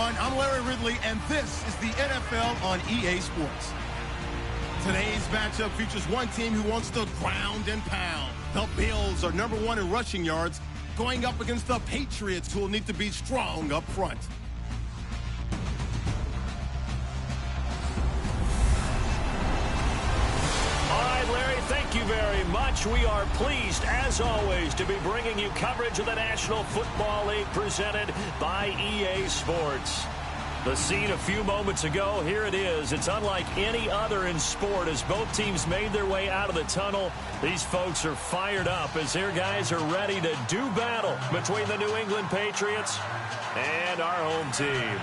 everyone. I'm Larry Ridley, and this is the NFL on EA Sports. Today's matchup features one team who wants to ground and pound. The Bills are #1 in rushing yards, going up against the Patriots, who will need to be strong up front. All right, Larry, thank you very much. We are pleased, as always, to be bringing you coverage of the National Football League presented by EA Sports. The scene a few moments ago, here it is. It's unlike any other in sport as both teams made their way out of the tunnel. These folks are fired up as their guys are ready to do battle between the New England Patriots and our home team.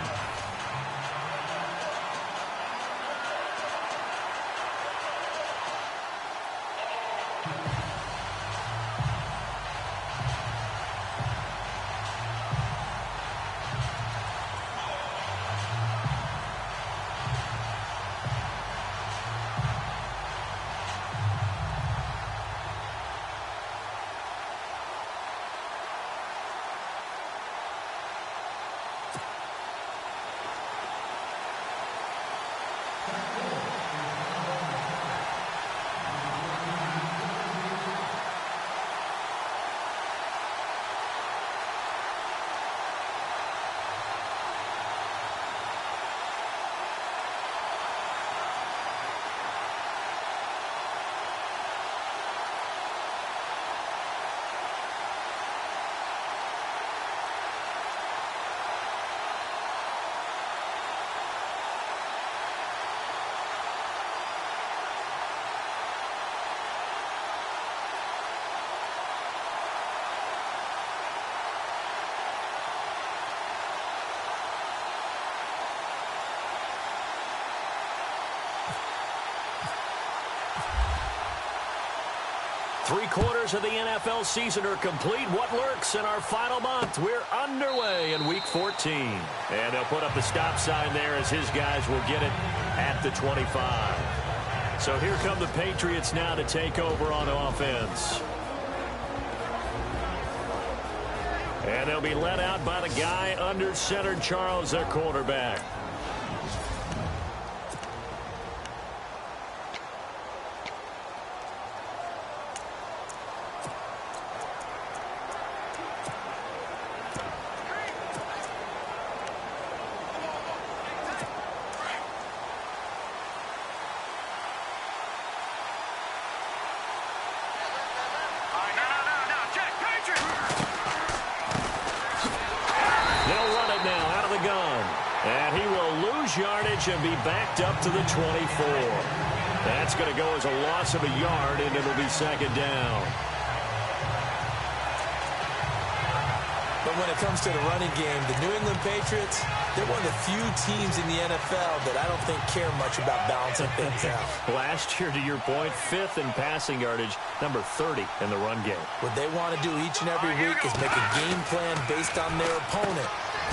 Three-quarters of the NFL season are complete. What lurks in our final month? We're underway in Week 14. And they'll put up the stop sign there as his guys will get it at the 25. So here come the Patriots now to take over on offense. And they'll be led out by the guy under center, Charles, their quarterback. Yardage and be backed up to the 24. That's going to go as a loss of a yard, and it'll be second down. But when it comes to the running game, the New England Patriots, they're one of the few teams in the NFL that I don't think care much about balancing things out. Last year, to your point, 5th in passing yardage, number 30 in the run game. What they want to do each and every week is make a game plan based on their opponent.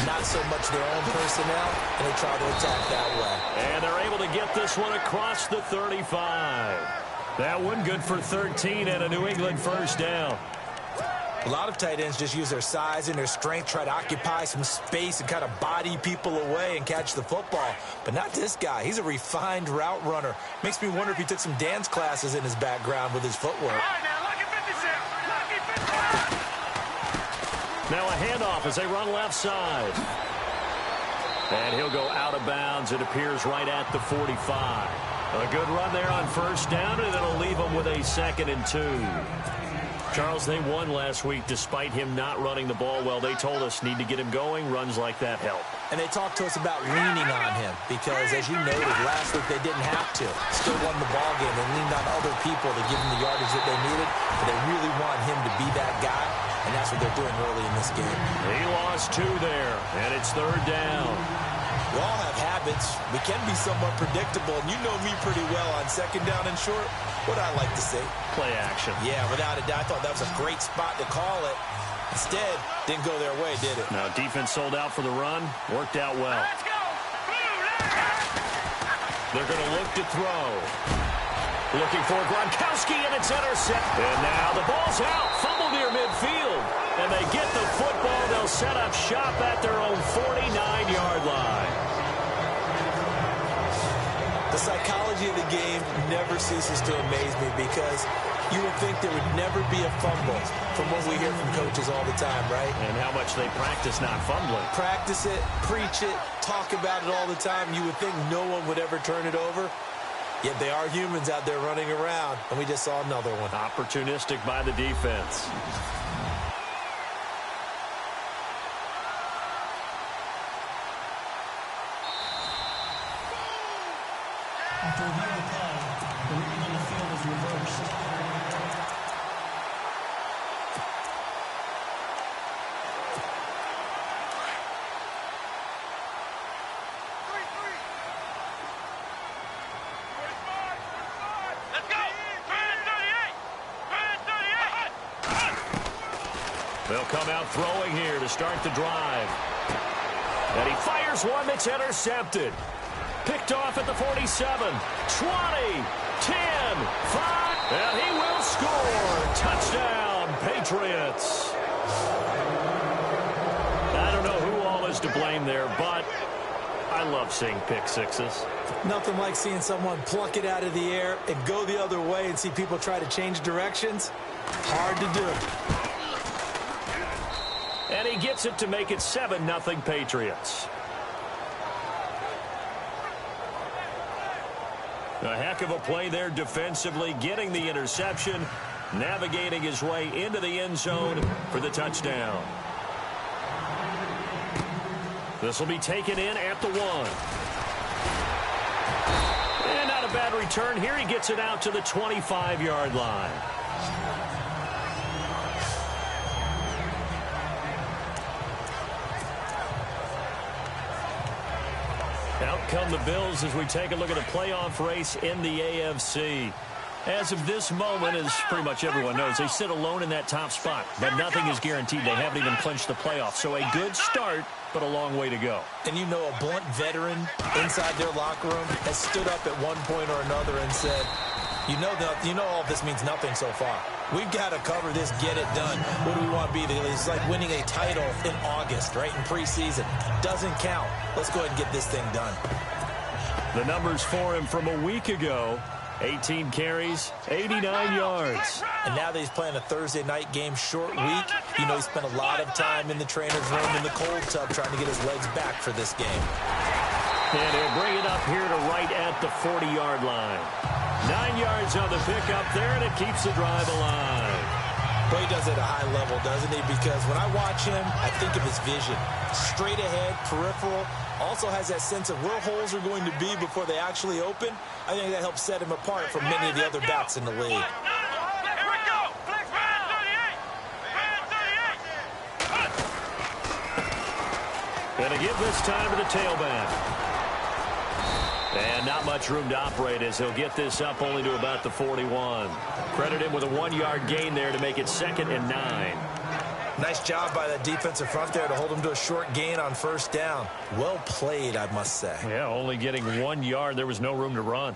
Not so much their own personnel, and they try to attack that way. And they're able to get this one across the 35. That one good for 13 and a New England first down. A lot of tight ends just use their size and their strength, try to occupy some space and kind of body people away and catch the football. But not this guy. He's a refined route runner. Makes me wonder if he took some dance classes in his background with his footwork. Now a handoff as they run left side. And he'll go out of bounds. It appears right at the 45. A good run there on first down, and it'll leave them with a 2nd and 2. Charles, they won last week despite him not running the ball well. They told us need to get him going. Runs like that help. And they talked to us about leaning on him because, as you noted, last week they didn't have to. Still won the ball game. They leaned on other people to give them the yardage that they needed. But they really want him to be that guy, and that's what they're doing early in this game. He lost 2 there, and it's 3rd down. We all have habits. We can be somewhat predictable, and you know me pretty well on 2nd down and short. What I like to say? Play action. Yeah, without a doubt. I thought that was a great spot to call it. Instead, didn't go their way, did it? Now, defense sold out for the run. Worked out well. Let's go! They're going to look to throw. Looking for Gronkowski, and it's intercepted. And now the ball's out. Fumble near midfield. And they get the football. They'll set up shop at their own 49-yard line. The psychology of the game never ceases to amaze me because you would think there would never be a fumble from what we hear from coaches all the time, right? And how much they practice not fumbling. Practice it, preach it, talk about it all the time. You would think no one would ever turn it over. Yet they are humans out there running around, and we just saw another one. Opportunistic by the defense. After review of the play, the reading on the field is reversed. Let's go! Turn 38! They'll come out throwing here to start the drive. And he fires one that's intercepted. Picked off at the 47, 20, 10, 5, and he will score. Touchdown, Patriots. I don't know who all is to blame there, but I love seeing pick sixes. Nothing like seeing someone pluck it out of the air and go the other way and see people try to change directions. Hard to do. And he gets it to make it 7-0 Patriots. A heck of a play there defensively, getting the interception, navigating his way into the end zone for the touchdown. This will be taken in at the 1. And not a bad return here. He gets it out to the 25-yard line. Out come the Bills as we take a look at the playoff race in the AFC. As of this moment, as pretty much everyone knows, they sit alone in that top spot. But nothing is guaranteed. They haven't even clinched the playoffs. So a good start, but a long way to go. And you know a blunt veteran inside their locker room has stood up at one point or another and said, you know all of this means nothing so far. We've got to cover this, get it done. What do we want to be? It's like winning a title in August, right, in preseason. Doesn't count. Let's go ahead and get this thing done. The numbers for him from a week ago, 18 carries, 89 yards. And now that he's playing a Thursday night game, short week, you know he spent a lot of time in the trainer's room in the cold tub trying to get his legs back for this game. And he'll bring it up here to right at the 40-yard line. 9 yards on the pickup there, and it keeps the drive alive. But he does it at a high level, doesn't he? Because when I watch him, I think of his vision. Straight ahead, peripheral. Also has that sense of where holes are going to be before they actually open. I think that helps set him apart from many of the other backs in the league. Here we go! Flex man 38! Gonna give this time to the tailback. And not much room to operate as he'll get this up only to about the 41. Credit him with a 1-yard gain there to make it 2nd and 9. Nice job by that defensive front there to hold him to a short gain on first down. Well played, I must say. Yeah, only getting 1 yard. There was no room to run.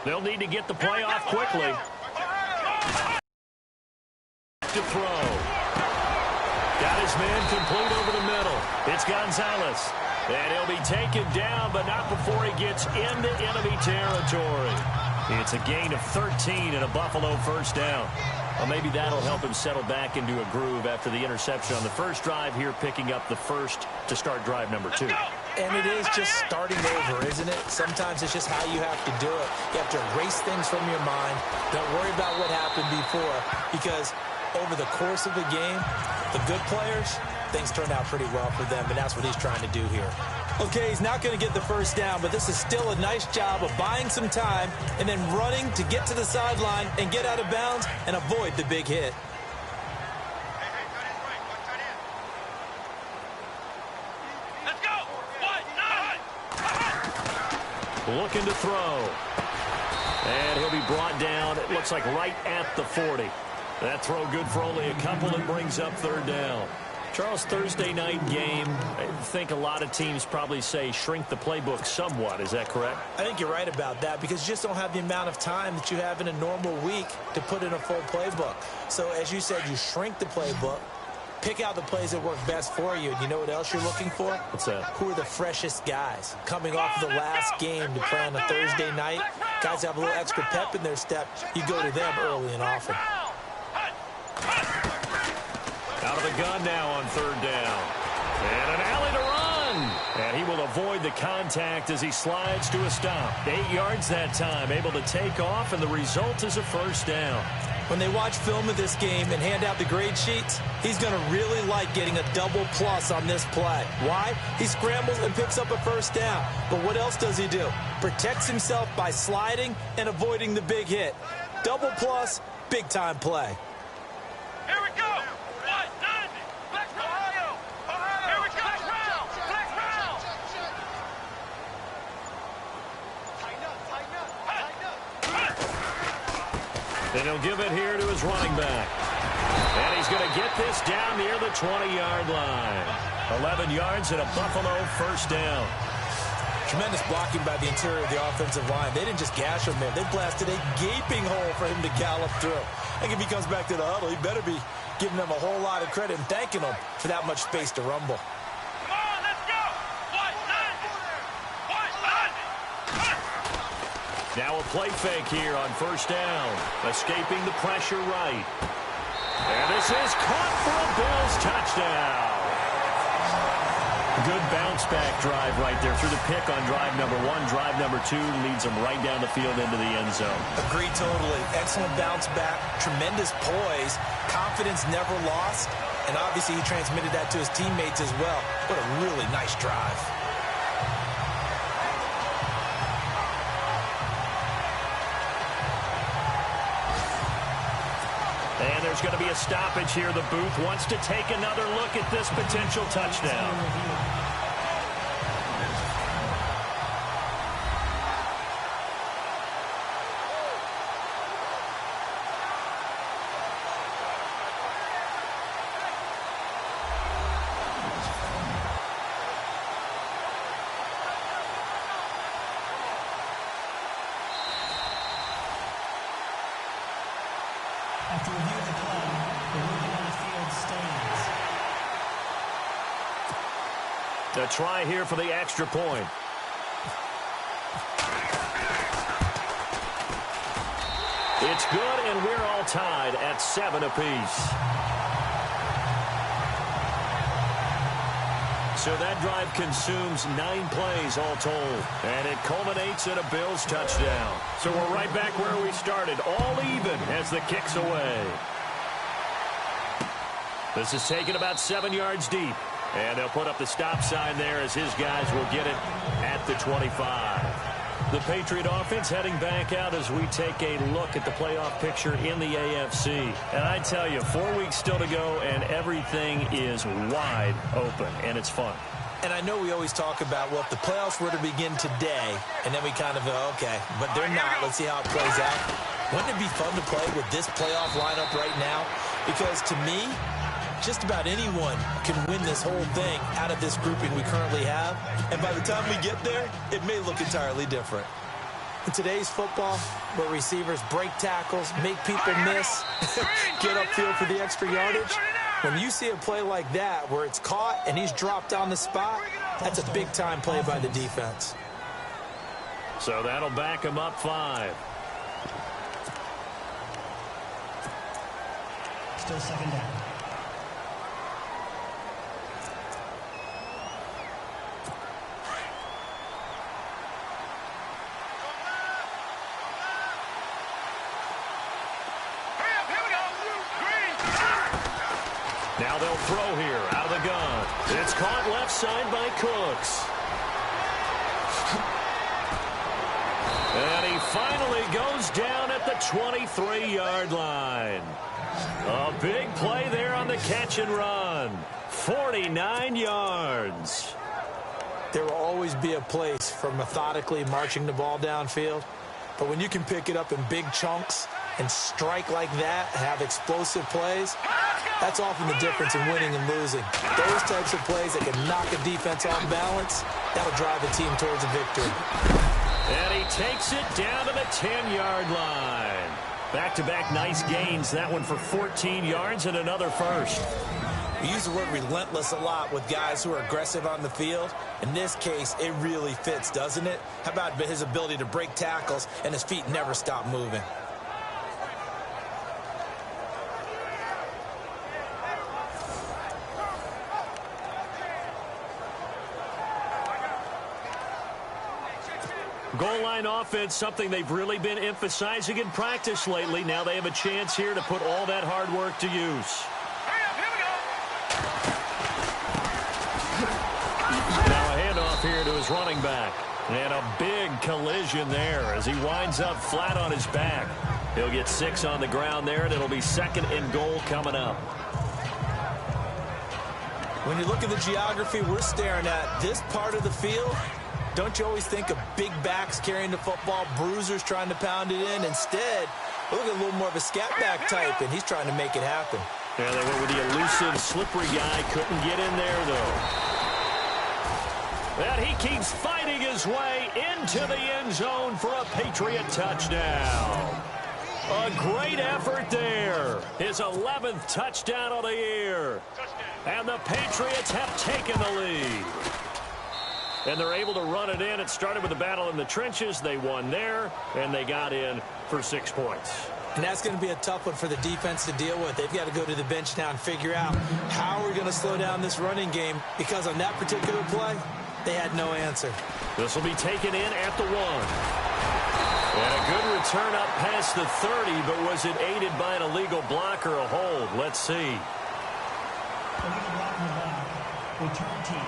They'll need to get the play off quickly. To throw. Got his man complete over the middle. It's Gonzalez. And he'll be taken down, but not before he gets into enemy territory. It's a gain of 13 and a Buffalo first down. Well, maybe that'll help him settle back into a groove after the interception on the first drive here, picking up the first to start drive number 2. And it is just starting over, isn't it? Sometimes it's just how you have to do it. You have to erase things from your mind. Don't worry about what happened before, because over the course of the game, the good players, things turned out pretty well for them, and that's what he's trying to do here. Okay, he's not going to get the first down, but this is still a nice job of buying some time and then running to get to the sideline and get out of bounds and avoid the big hit. Looking to throw. And he'll be brought down, it looks like right at the 40. That throw good for only a couple and brings up third down. Charles, Thursday night game, I think a lot of teams probably say shrink the playbook somewhat. Is that correct? I think you're right about that because you just don't have the amount of time that you have in a normal week to put in a full playbook. So as you said, you shrink the playbook, pick out the plays that work best for you. And you know what else you're looking for? What's that? Who are the freshest guys coming off of the last game to play on a Thursday night? Guys have a little extra pep in their step. You go to them early and often. Out of the gun now on third down. And an alley to run. And he will avoid the contact as he slides to a stop. 8 yards that time, able to take off, and the result is a first down. When they watch film of this game and hand out the grade sheets, he's going to really like getting a double plus on this play. Why? He scrambles and picks up a first down. But what else does he do? Protects himself by sliding and avoiding the big hit. Double plus, big-time play. Here we go. What? 90. Flex Ohio. Ohio. Here we go. Flex round. Flex round. And he'll give it here to his running back. And he's going to get this down near the 20-yard line. 11 yards and a Buffalo first down. Tremendous blocking by the interior of the offensive line. They didn't just gash him there. They blasted a gaping hole for him to gallop through. I think if he comes back to the huddle, he better be giving them a whole lot of credit and thanking them for that much space to rumble. Come on, let's go. What? 90. What? 90. Now a play fake here on first down. Escaping the pressure right. And this is caught for a Bills touchdown. Good bounce-back drive right there through the pick on drive number 1. Drive number 2 leads them right down the field into the end zone. Agree totally. Excellent bounce back. Tremendous poise. Confidence never lost. And obviously he transmitted that to his teammates as well. What a really nice drive. And there's going to be a stoppage here. The booth wants to take another look at this potential touchdown. After review of the play, the ruling on the field stands. A try here for the extra point. It's good, and we're all tied at 7 apiece. So that drive consumes 9 plays all told. And it culminates in a Bills touchdown. So we're right back where we started, all even as the kick's away. This is taken about 7 yards deep. And they'll put up the stop sign there as his guys will get it at the 25. The Patriot offense heading back out as we take a look at the playoff picture in the AFC. And I tell you, 4 weeks still to go, and everything is wide open, and it's fun. And I know we always talk about, well, if the playoffs were to begin today, and then we kind of go, okay, but they're not. Let's see how it plays out. Wouldn't it be fun to play with this playoff lineup right now? Because to me, just about anyone can win this whole thing out of this grouping we currently have. And by the time we get there, it may look entirely different. In today's football, where receivers break tackles, make people miss, get upfield for the extra yardage, when you see a play like that where it's caught and he's dropped on the spot, that's a big-time play by the defense. So that'll back him up 5. Still second down. Now they'll throw here out of the gun. It's caught left side by Cooks. And he finally goes down at the 23-yard line. A big play there on the catch and run. 49 yards. There will always be a place for methodically marching the ball downfield. But when you can pick it up in big chunks and strike like that, have explosive plays, that's often the difference in winning and losing. Those types of plays that can knock a defense off balance, that'll drive a team towards a victory. And he takes it down to the 10-yard line. Back-to-back nice gains. That one for 14 yards and another first. We use the word relentless a lot with guys who are aggressive on the field. In this case, it really fits, doesn't it? How about his ability to break tackles and his feet never stop moving? Goal line offense, something they've really been emphasizing in practice lately. Now they have a chance here to put all that hard work to use. Now a handoff here to his running back. And a big collision there as he winds up flat on his back. He'll get 6 on the ground there, and it'll be 2nd and goal coming up. When you look at the geography we're staring at, this part of the field, don't you always think of big backs carrying the football, bruisers trying to pound it in? Instead, look at a little more of a scat back type, and he's trying to make it happen. Yeah, they went with the elusive, slippery guy. Couldn't get in there, though. And he keeps fighting his way into the end zone for a Patriot touchdown. A great effort there. His 11th touchdown of the year. And the Patriots have taken the lead. And they're able to run it in. It started with a battle in the trenches. They won there, and they got in for 6 points. And that's going to be a tough one for the defense to deal with. They've got to go to the bench now and figure out how we're going to slow down this running game, because on that particular play, they had no answer. This will be taken in at the 1. And a good return up past the 30, but was it aided by an illegal block or a hold? Let's see. Illegal block in the back. Return team.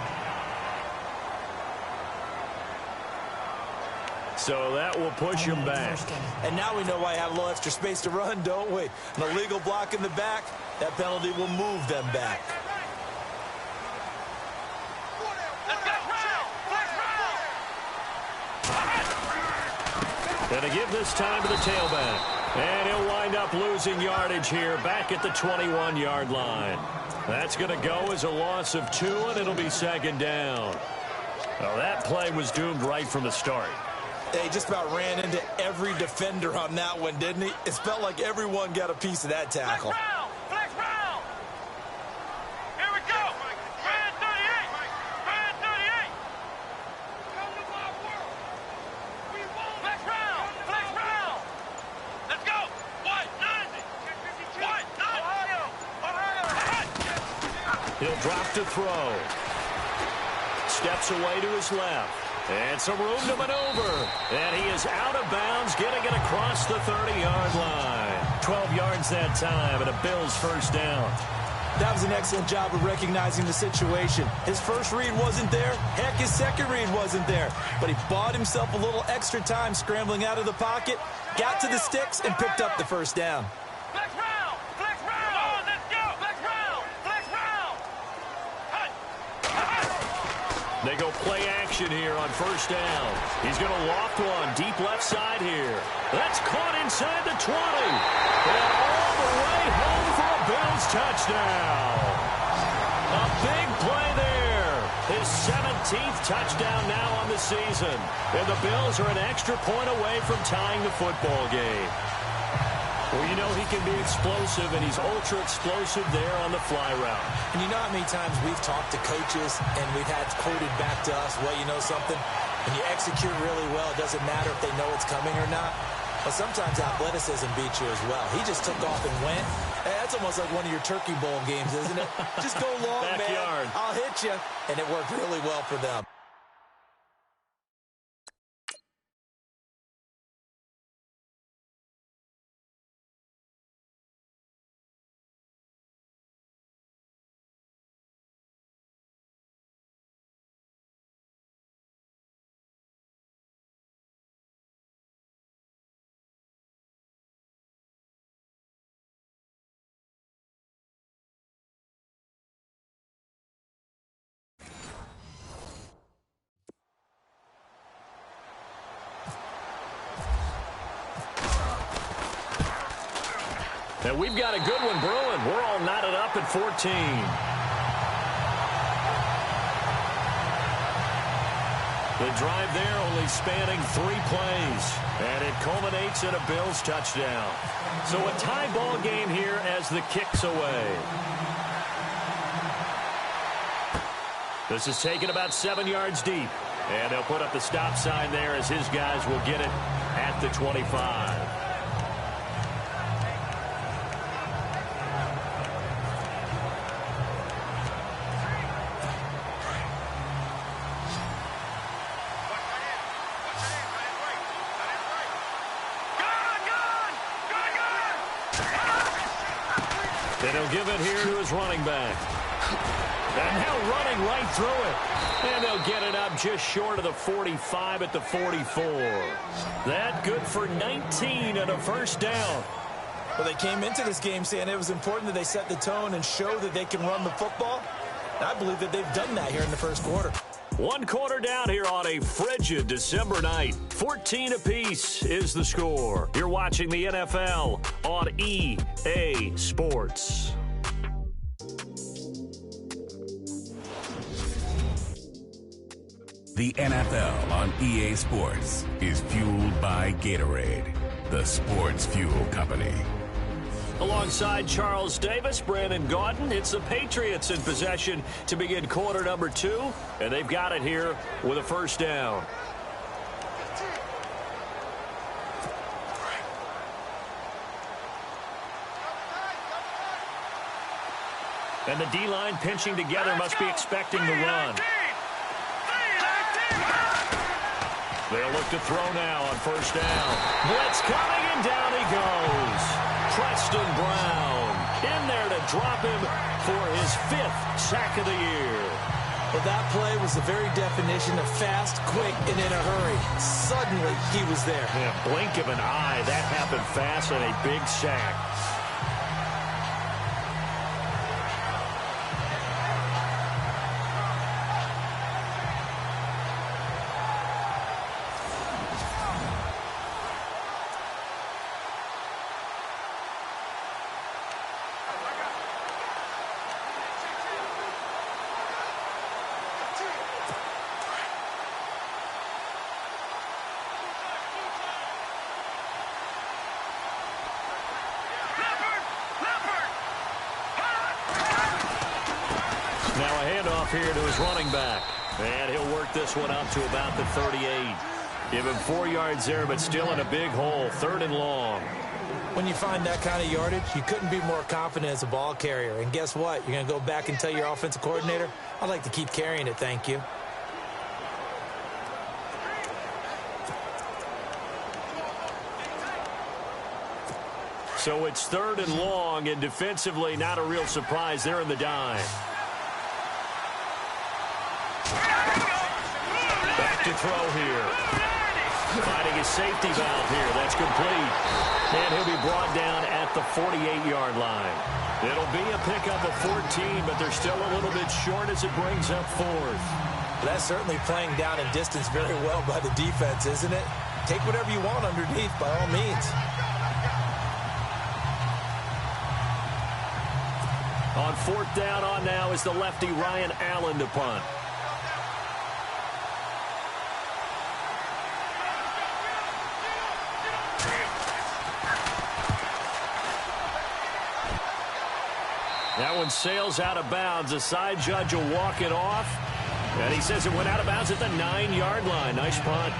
So that will push him back. And now we know why I have a little extra space to run, don't we? An illegal block in the back, that penalty will move them back. And to give this time to the tailback. And he'll wind up losing yardage here back at the 21-yard line. That's going to go as a loss of 2, and it'll be 2nd down. Well, that play was doomed right from the start. They just about ran into every defender on that one, didn't he? It felt like everyone got a piece of that tackle. Flex round. Here we go. Brand 38. Brand 38. Come to my world. We won't. Flex round. Flex round. Let's go. 190. 190. Ohio. He'll drop to throw. Steps away to his left. And some room to maneuver. And he is out of bounds, getting it across the 30-yard line. 12 yards that time, and a Bills first down. That was an excellent job of recognizing the situation. His first read wasn't there. Heck, his second read wasn't there. But he bought himself a little extra time scrambling out of the pocket, got to the sticks, and picked up the first down. Flex round. Flex round. Come on, let's go. Flex round. Flex round. They go play action here on first down. He's going to loft one deep left side here. That's caught inside the 20. And all the way home for a Bills touchdown. A big play there. His 17th touchdown now on the season. And the Bills are an extra point away from tying the football game. Well, you know he can be explosive, and he's ultra-explosive there on the fly route. And you know how many times we've talked to coaches and we've had quoted back to us, well, you know something? When you execute really well, it doesn't matter if they know it's coming or not. But sometimes athleticism beats you as well. He just took off and went. That's almost like one of your Turkey Bowl games, isn't it? Just go long, Backyard. man. I'll hit you. And it worked really well for them. And we've got a good one brewing. We're all knotted up at 14. The drive there only spanning 3 plays. And it culminates in a Bills touchdown. So a tie ball game here as the kick's away. This is taken about 7 yards deep. And they'll put up the stop sign there as his guys will get it at the 25. And he'll give it here to his running back. And now running right through it. And they'll get it up just short of the 45 at the 44. That good for 19 and a first down. Well, they came into this game saying it was important that they set the tone and show that they can run the football. And I believe that they've done that here in the first quarter. 1 quarter down here on a frigid December night. 14 apiece is the score. You're watching the NFL on EA Sports. The NFL on EA Sports is fueled by Gatorade, the sports fuel company. Alongside Charles Davis, Brandon Gaudin, it's the Patriots in possession to begin quarter number 2, and they've got it here with a first down. And the D-line pinching together must be expecting the run. They'll look to throw now on first down. Blitz coming, and down he goes. Preston Brown in there to drop him for his 5th sack of the year. Well, that play was the very definition of fast, quick, and in a hurry. Suddenly, he was there. In a blink of an eye, that happened fast and a big sack. Now a handoff here to his running back. And he'll work this one up to about the 38. Give him 4 yards there, but still in a big hole. 3rd and long. When you find that kind of yardage, you couldn't be more confident as a ball carrier. And guess what? You're going to go back and tell your offensive coordinator, I'd like to keep carrying it, thank you. So it's 3rd and long, and defensively not a real surprise there in the dime. Back to throw here. Finding his safety valve here. That's complete. And he'll be brought down at the 48-yard line. It'll be a pickup of 14, but they're still a little bit short as it brings up 4th. That's certainly playing down in distance very well by the defense, isn't it? Take whatever you want underneath, by all means. On 4th down on now is the lefty Ryan Allen to punt. That one sails out of bounds. The side judge will walk it off. And he says it went out of bounds at the 9-yard line. Nice punt.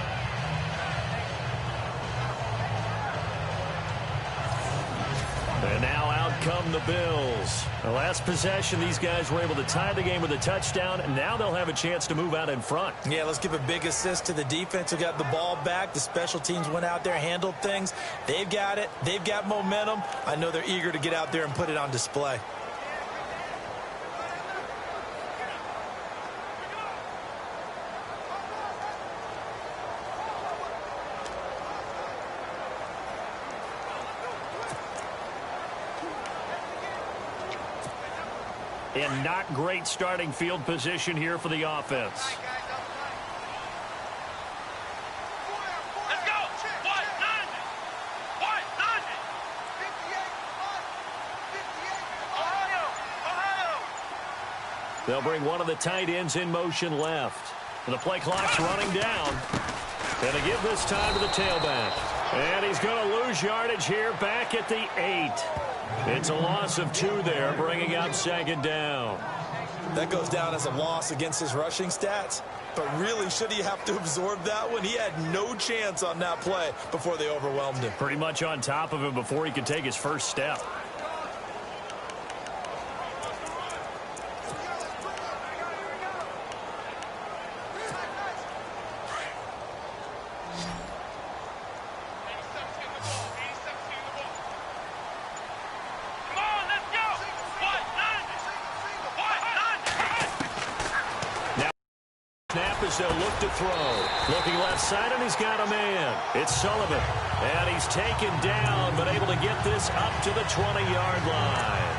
And now out come the Bills. The last possession, these guys were able to tie the game with a touchdown, and now they'll have a chance to move out in front. Yeah, let's give a big assist to the defense who got the ball back. The special teams went out there, handled things. They've got it. They've got momentum. I know they're eager to get out there and put it on display. And not great starting field position here for the offense. Let's go. What? 90. What? 90. 58. They'll bring one of the tight ends in motion left. The play clock's running down. And they give this time to the tailback. And he's going to lose yardage here back at the 8. It's a loss of 2 there, bringing up second down. That goes down as a loss against his rushing stats. But really, should he have to absorb that one? He had no chance on that play before they overwhelmed him. Pretty much on top of him before he could take his first step. They'll look to throw. Looking left side, and he's got a man. It's Sullivan. And he's taken down, but able to get this up to the 20-yard line.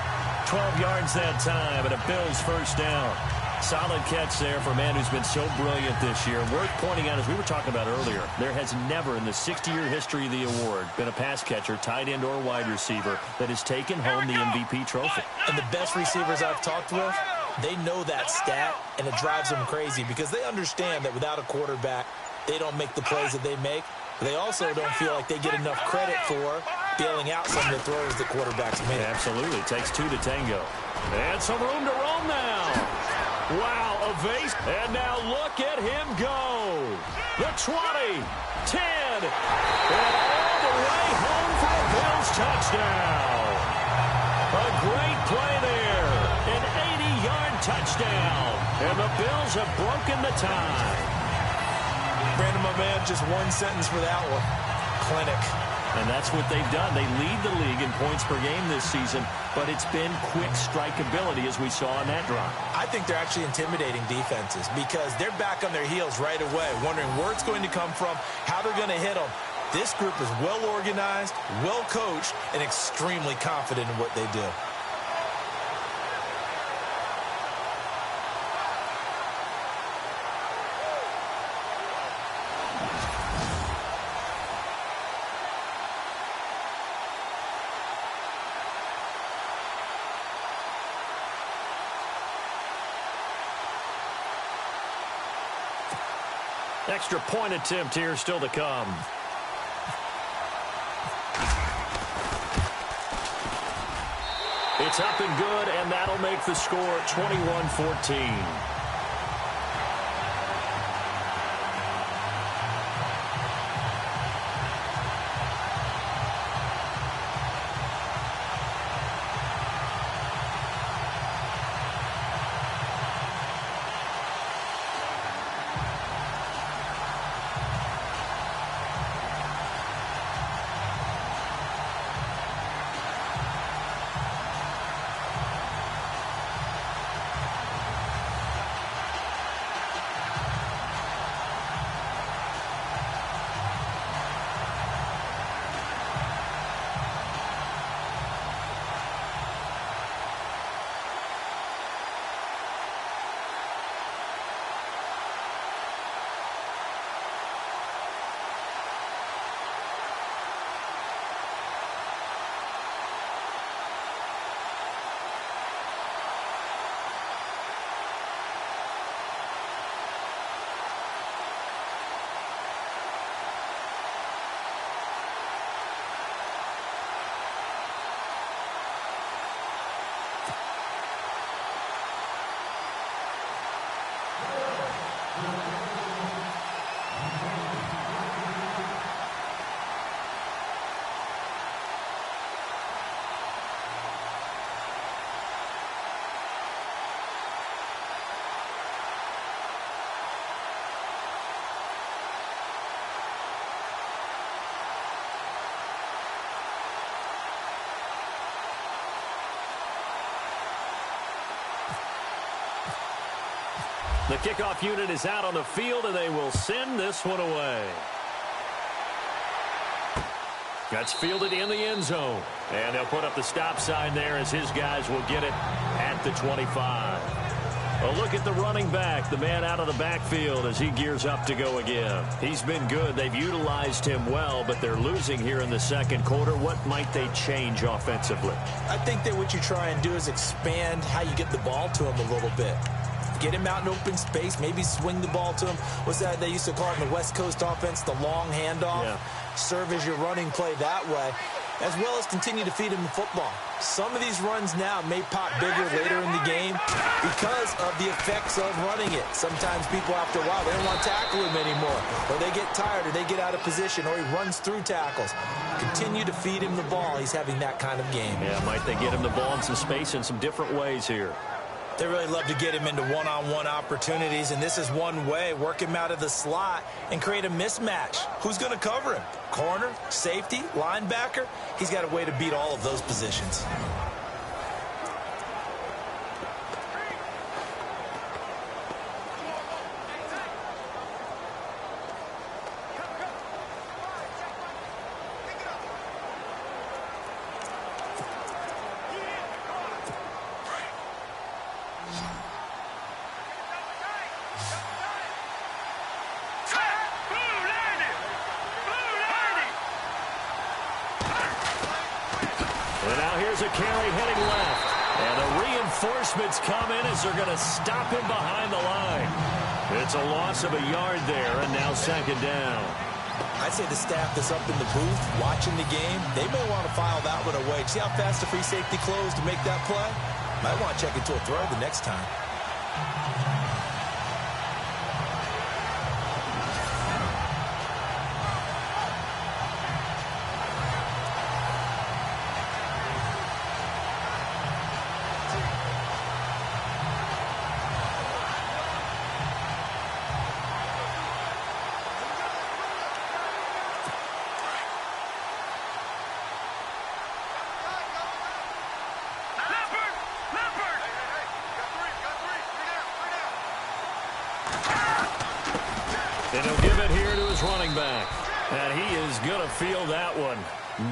12 yards that time, and a Bills first down. Solid catch there for a man who's been so brilliant this year. Worth pointing out, as we were talking about earlier, there has never in the 60-year history of the award been a pass catcher, tight end, or wide receiver that has taken home the MVP trophy. And the best receivers I've talked with, they know that stat, and it drives them crazy because they understand that without a quarterback, they don't make the plays that they make. But they also don't feel like they get enough credit for bailing out some of the throws that quarterbacks make. Absolutely. It takes 2 to tango. And some room to roam now. Wow, evade. And now look at him go. The 20, 10, and all the way home for a Bills touchdown. A great play there. An 80-yard touchdown. And the Bills have broken the tie. Brandon, my man, just one sentence for that one. Clinic. And that's what they've done. They lead the league in points per game this season, but it's been quick strikeability as we saw in that drive. I think they're actually intimidating defenses because they're back on their heels right away, wondering where it's going to come from, how they're going to hit them. This group is well organized, well coached, and extremely confident in what they do. Extra point attempt here still to come. It's up and good, and that'll make the score 21-14. The kickoff unit is out on the field, and they will send this one away. That's fielded in the end zone. And they'll put up the stop sign there as his guys will get it at the 25. A look at the running back, the man out of the backfield as he gears up to go again. He's been good. They've utilized him well, but they're losing here in the second quarter. What might they change offensively? I think that what you try and do is expand how you get the ball to him a little bit. Get him out in open space, maybe swing the ball to him. What's that they used to call it in the West Coast offense, the long handoff? Yeah. Serve as your running play that way, as well as continue to feed him the football. Some of these runs now may pop bigger later in the game because of the effects of running it. Sometimes people, after a while, they don't want to tackle him anymore, or they get tired, or they get out of position, or he runs through tackles. Continue to feed him the ball. He's having that kind of game. Yeah, might they get him the ball in some space in some different ways here? They really love to get him into one-on-one opportunities, and this is one way. Work him out of the slot and create a mismatch. Who's going to cover him? Corner, safety, linebacker? He's got a way to beat all of those positions. A carry heading left. And the reinforcements come in as they're going to stop him behind the line. It's a loss of a yard there, and now second down. I'd say the staff that's up in the booth watching the game, they may want to file that one away. See how fast the free safety closed to make that play? Might want to check into a throw the next time. And he'll give it here to his running back. And he is going to feel that one.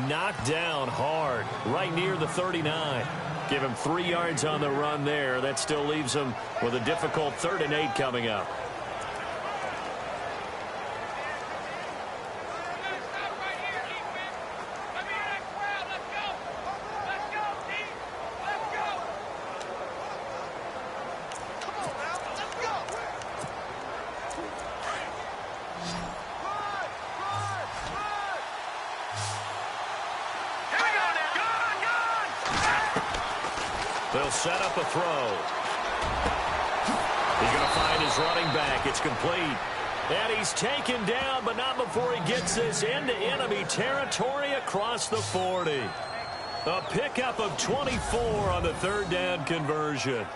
Knocked down hard, right near the 39. Give him 3 yards on the run there. That still leaves him with a difficult 3rd and 8 coming up. They'll set up a throw. He's going to find his running back. It's complete. And he's taken down, but not before he gets this into enemy territory across the 40. A pickup of 24 on the 3rd down conversion.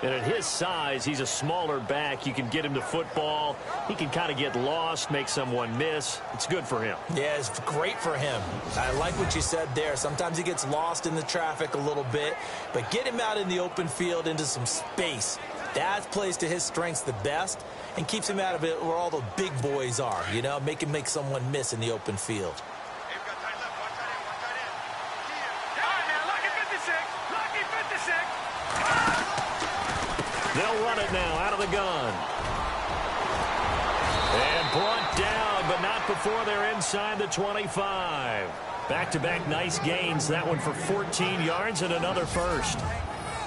And at his size, he's a smaller back. You can get him to football. He can kind of get lost, make someone miss. It's good for him. Yeah, it's great for him. I like what you said there. Sometimes he gets lost in the traffic a little bit. But get him out in the open field into some space. That plays to his strengths the best and keeps him out of it where all the big boys are. You know, make him make someone miss in the open field. They'll run it now out of the gun. And brought down, but not before they're inside the 25. Back-to-back nice gains. That one for 14 yards and another first.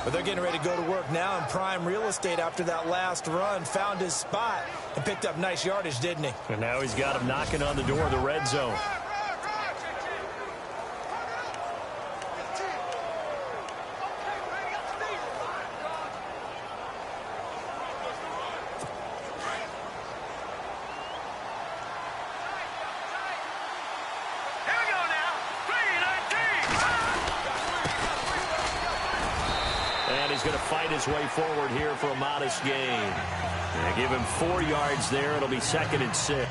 But they're getting ready to go to work now in prime real estate after that last run. Found his spot and picked up nice yardage, didn't he? And now he's got him knocking on the door of the red zone. He's going to fight his way forward here for a modest gain. And give him 4 yards there. It'll be 2nd and 6.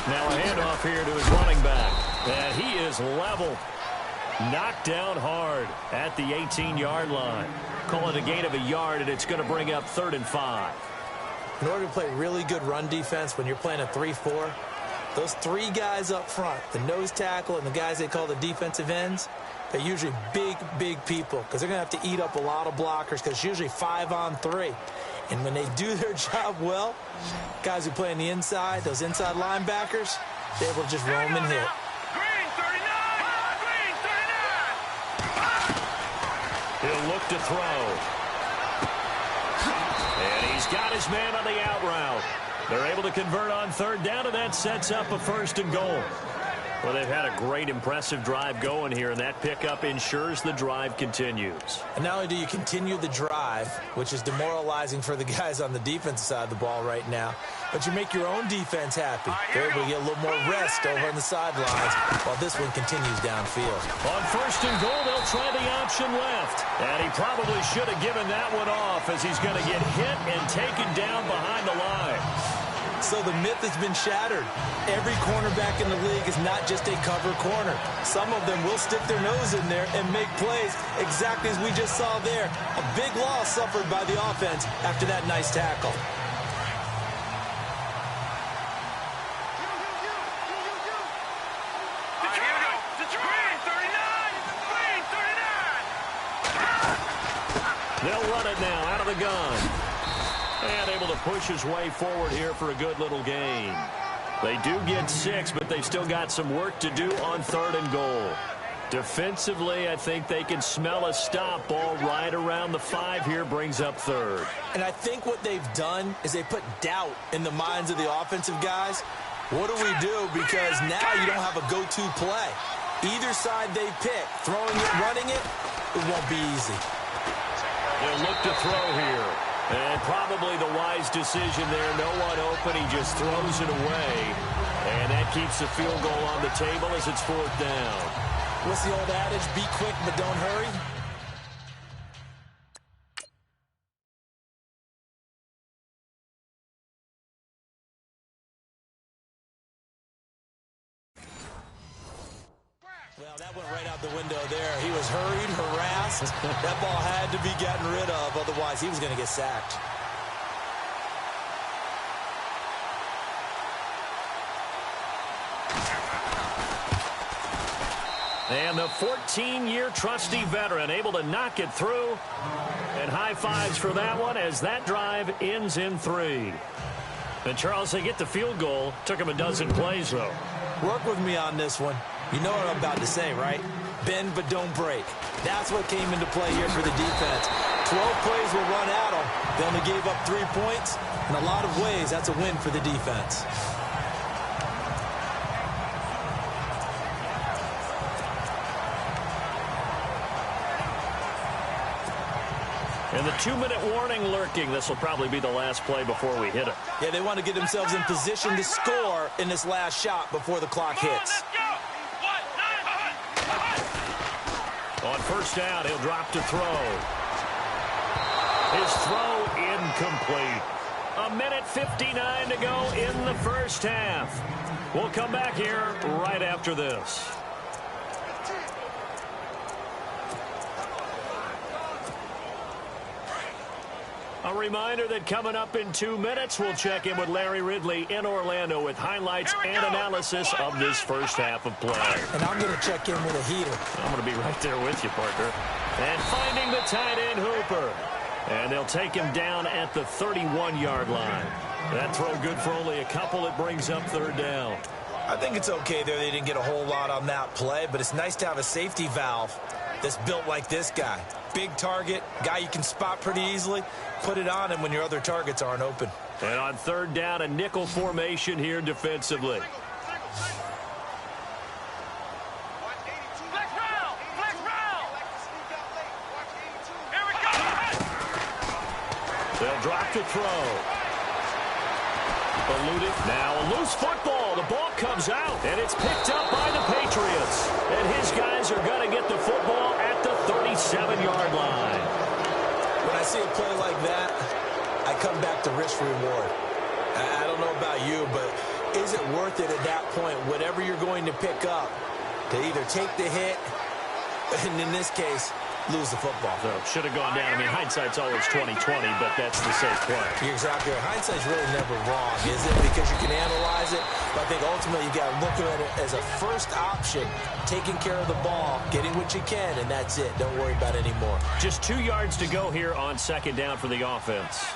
Now a handoff here to his running back. And he is level. Knocked down hard at the 18-yard line. Call it a gain of a yard, and it's going to bring up 3rd and 5. In order to play really good run defense when you're playing a 3-4, those 3 guys up front, the nose tackle and the guys they call the defensive ends, they're usually big, big people because they're going to have to eat up a lot of blockers because it's usually 5 on 3. And when they do their job well, guys who play on the inside, those inside linebackers, they're able to just roam and hit. Green 39! Green 39! He'll look to throw. And he's got his man on the out route. They're able to convert on 3rd down, and that sets up a 1st and goal. Well, they've had a great, impressive drive going here, and that pickup ensures the drive continues. And not only do you continue the drive, which is demoralizing for the guys on the defensive side of the ball right now, but you make your own defense happy. They're able to get a little more rest over on the sidelines while this one continues downfield. On 1st and goal, they'll try the option left. And he probably should have given that one off as he's going to get hit and taken down behind the line. So the myth has been shattered. Every cornerback in the league is not just a cover corner. Some of them will stick their nose in there and make plays exactly as we just saw there. A big loss suffered by the offense after that nice tackle. They'll run it now out of the gun. And able to push his way forward here for a good little gain. They do get 6, but they've still got some work to do on 3rd and goal. Defensively, I think they can smell a stop. Ball right around the 5 here brings up 3rd. And I think what they've done is they put doubt in the minds of the offensive guys. What do we do? Because now you don't have a go-to play. Either side they pick, throwing it, running it, it won't be easy. They'll look to throw here. And probably the wise decision there. No one open. He just throws it away. And that keeps the field goal on the table as it's 4th down. What's the old adage? Be quick, but don't hurry. Well, that went right out the window there. He was hurried, harassed. That ball had to be gotten rid of, otherwise he was going to get sacked. And the 14-year trusty veteran able to knock it through. And high fives for that one as that drive ends in 3. And Charles, they get the field goal. Took him a dozen plays, though. Work with me on this one. You know what I'm about to say, right? Bend but don't break. That's what came into play here for the defense. 12 plays will run at them. They only gave up 3 points. In a lot of ways, that's a win for the defense. And the 2-minute warning lurking. This will probably be the last play before we hit it. Yeah, they want to get themselves in position to score in this last shot before the clock hits. On 1st down, he'll drop to throw. His throw incomplete. 1:59 to go in the 1st half. We'll come back here right after this. A reminder that coming up in 2 minutes, we'll check in with Larry Ridley in Orlando with highlights and analysis of this 1st half of play. And I'm going to check in with a heater. I'm going to be right there with you, partner. And finding the tight end Hooper. And they'll take him down at the 31-yard line. That throw good for only a couple. It brings up 3rd down. I think it's okay there. They didn't get a whole lot on that play, but it's nice to have a safety valve that's built like this guy. Big target, guy you can spot pretty easily. Put it on him when your other targets aren't open. And on 3rd down, a nickel formation here defensively. They'll drop to throw. Eluded. Now a loose football. The ball comes out, and it's picked up by the Patriots. And his guys are going to get the football at the 37-yard line. When I see a play like that, I come back to risk-reward. I don't know about you, but is it worth it at that point, whatever you're going to pick up, to either take the hit, and in this case, lose the football? So should have gone down. I mean, hindsight's always 20/20, but that's the safe play. You're exactly right. Hindsight's really never wrong, is it? Because you can analyze it, but I think ultimately you got to look at it as a first option, taking care of the ball, getting what you can, and that's it. Don't worry about it anymore. Just 2 yards to go here on second down for the offense.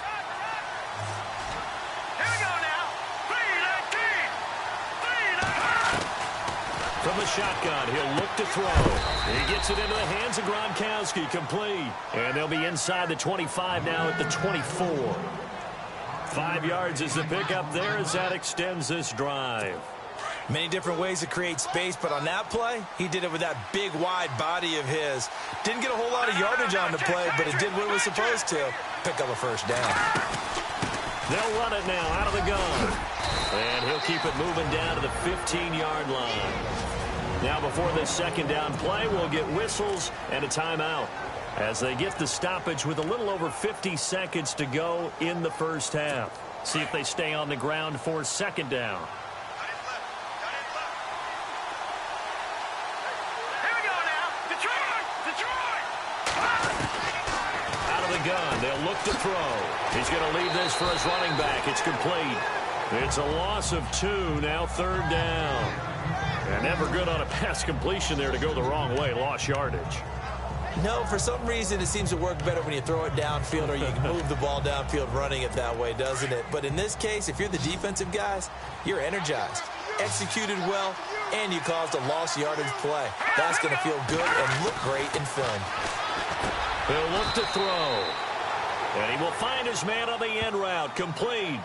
From the shotgun, he'll look to throw. He gets it into the hands of Gronkowski, complete. And they'll be inside the 25 now at the 24. 5 yards is the pickup there as that extends this drive. Many different ways to create space, but on that play, he did it with that big, wide body of his. Didn't get a whole lot of yardage on the play, but it did what it was supposed to. Pick up a first down. They'll run it now out of the gun. And he'll keep it moving down to the 15-yard line. Now before this second down play, we'll get whistles and a timeout as they get the stoppage with a little over 50 seconds to go in the first half. See if they stay on the ground for second down. Here we go now. Detroit! Detroit! Out of the gun, they'll look to throw. He's going to leave this for his running back. It's complete. It's a loss of 2, now third down. And never good on a pass completion there to go the wrong way. Lost yardage. No, for some reason, it seems to work better when you throw it downfield or you can move the ball downfield running it that way, doesn't it? But in this case, if you're the defensive guys, you're energized, executed well, and you caused a lost yardage play. That's going to feel good and look great in film. He'll look to throw. And he will find his man on the end route. Complete.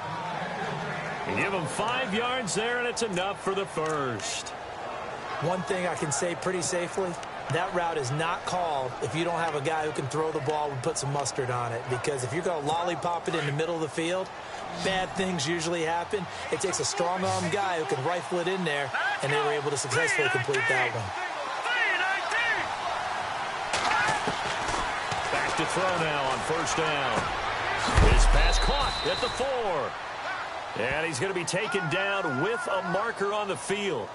You give him 5 yards there, and it's enough for the first. One thing I can say pretty safely, that route is not called if you don't have a guy who can throw the ball and put some mustard on it. Because if you're going to lollipop it in the middle of the field, bad things usually happen. It takes a strong-arm guy who can rifle it in there, and they were able to successfully complete that one. Back to throw now on first down. His pass caught at the 4. And he's going to be taken down with a marker on the field.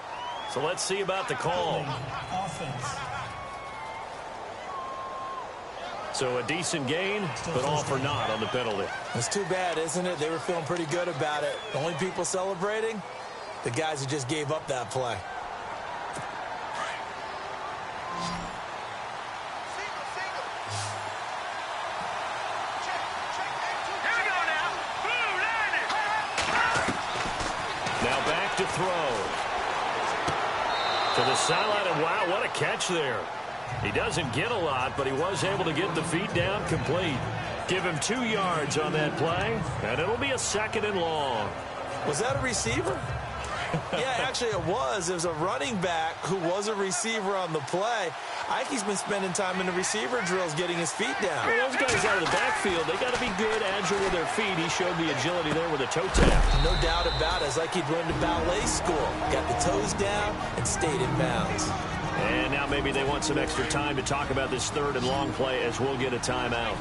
So let's see about the call. Offense. So a decent gain, but all for naught on the penalty. It's too bad, isn't it? They were feeling pretty good about it. The only people celebrating, the guys who just gave up that play. Now back to throw. To the sideline, and wow, what a catch there. He doesn't get a lot, but he was able to get the feet down complete. Give him 2 yards on that play, and it'll be a 2nd and long. Was that a receiver? Yeah, actually it was. It was a running back who was a receiver on the play. I think he's been spending time in the receiver drills getting his feet down. Well, those guys out of the backfield, they got to be good, agile with their feet. He showed the agility there with a toe tap. No doubt about it. It's like he'd run to ballet school. Got the toes down and stayed in bounds. And now maybe they want some extra time to talk about this 3rd and long play as we'll get a timeout.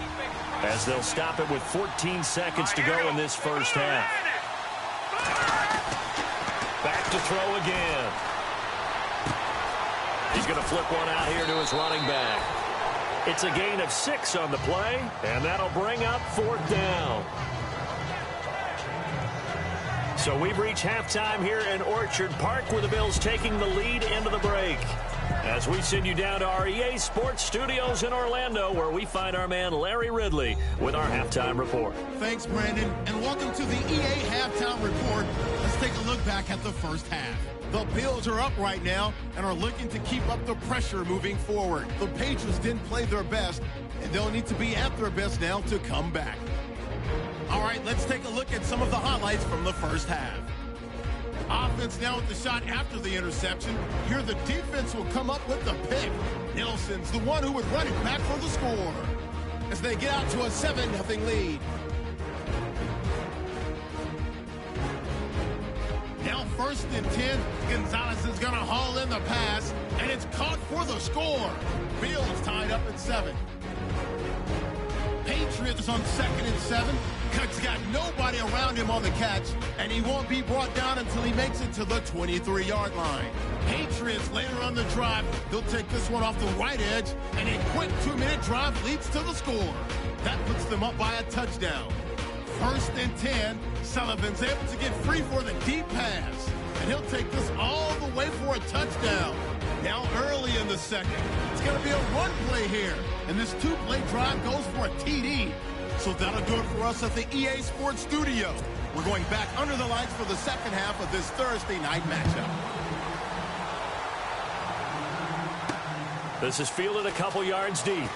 As they'll stop it with 14 seconds to go in this first half. Back to throw again. He's going to flip one out here to his running back. It's a gain of 6 on the play, and that'll bring up 4th down. So we've reached halftime here in Orchard Park with the Bills taking the lead into the break. As we send you down to our EA Sports Studios in Orlando, where we find our man Larry Ridley with our halftime report. Thanks, Brandon, and welcome to the EA Halftime Report. Let's take a look back at the first half. The Bills are up right now and are looking to keep up the pressure moving forward. The Patriots didn't play their best, and they'll need to be at their best now to come back. All right, let's take a look at some of the highlights from the first half. Offense now with the shot after the interception. Here the defense will come up with the pick. Nelson's the one who would run it back for the score as they get out to a 7-0 lead. Now 1st and 10. Gonzalez is going to haul in the pass, and it's caught for the score. Bills tied up at 7. Patriots on 2nd and 7. Cook's got nobody around him on the catch, and he won't be brought down until he makes it to the 23-yard line. Patriots later on the drive, they'll take this one off the right edge, and a quick 2-minute drive leads to the score. That puts them up by a touchdown. 1st and 10. Sullivan's able to get free for the deep pass, and he'll take this all the way for a touchdown. Now early in the second, it's going to be a run play here, and this 2-play drive goes for a TD. So that'll do it for us at the EA Sports Studio. We're going back under the lights for the second half of this Thursday night matchup. This is fielded a couple yards deep.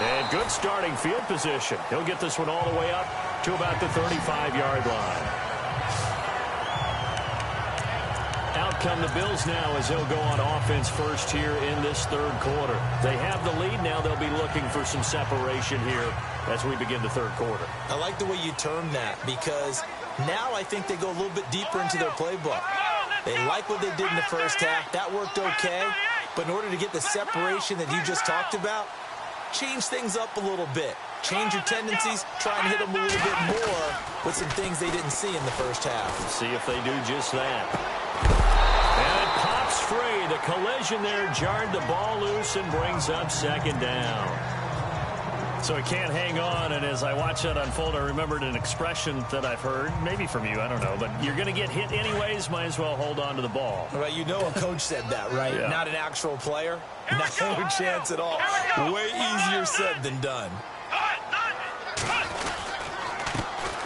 And good starting field position. He'll get this one all the way up to about the 35-yard line. Out come the Bills now as they'll go on offense first here in this third quarter. They have the lead now. They'll be looking for some separation here as we begin the third quarter. I like the way you term that, because now I think they go a little bit deeper into their playbook. They like what they did in the first half. That worked okay. But in order to get the separation that you just talked about, change things up a little bit. Change your tendencies. Try and hit them a little bit more with some things they didn't see in the first half. Let's see if they do just that. And it pops free. The collision there jarred the ball loose and brings up second down. So it can't hang on, and as I watch that unfold, I remembered an expression that I've heard, maybe from you, I don't know, but you're going to get hit anyways, might as well hold on to the ball. Well, you know a coach said that, right? Yeah. Not an actual player. Not a chance at all. Way easier said than done.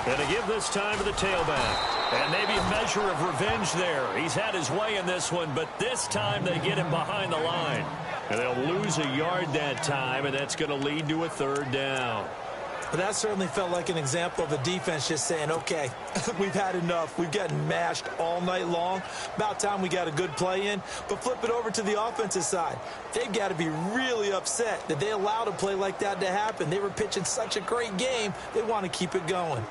And to give this time to the tailback. And maybe a measure of revenge there. He's had his way in this one, but this time they get him behind the line. And they'll lose a yard that time, and that's going to lead to a third down. But that certainly felt like an example of a defense just saying, okay, we've had enough. We've gotten mashed all night long. About time we got a good play in. But flip it over to the offensive side. They've got to be really upset that they allowed a play like that to happen. They were pitching such a great game. They want to keep it going.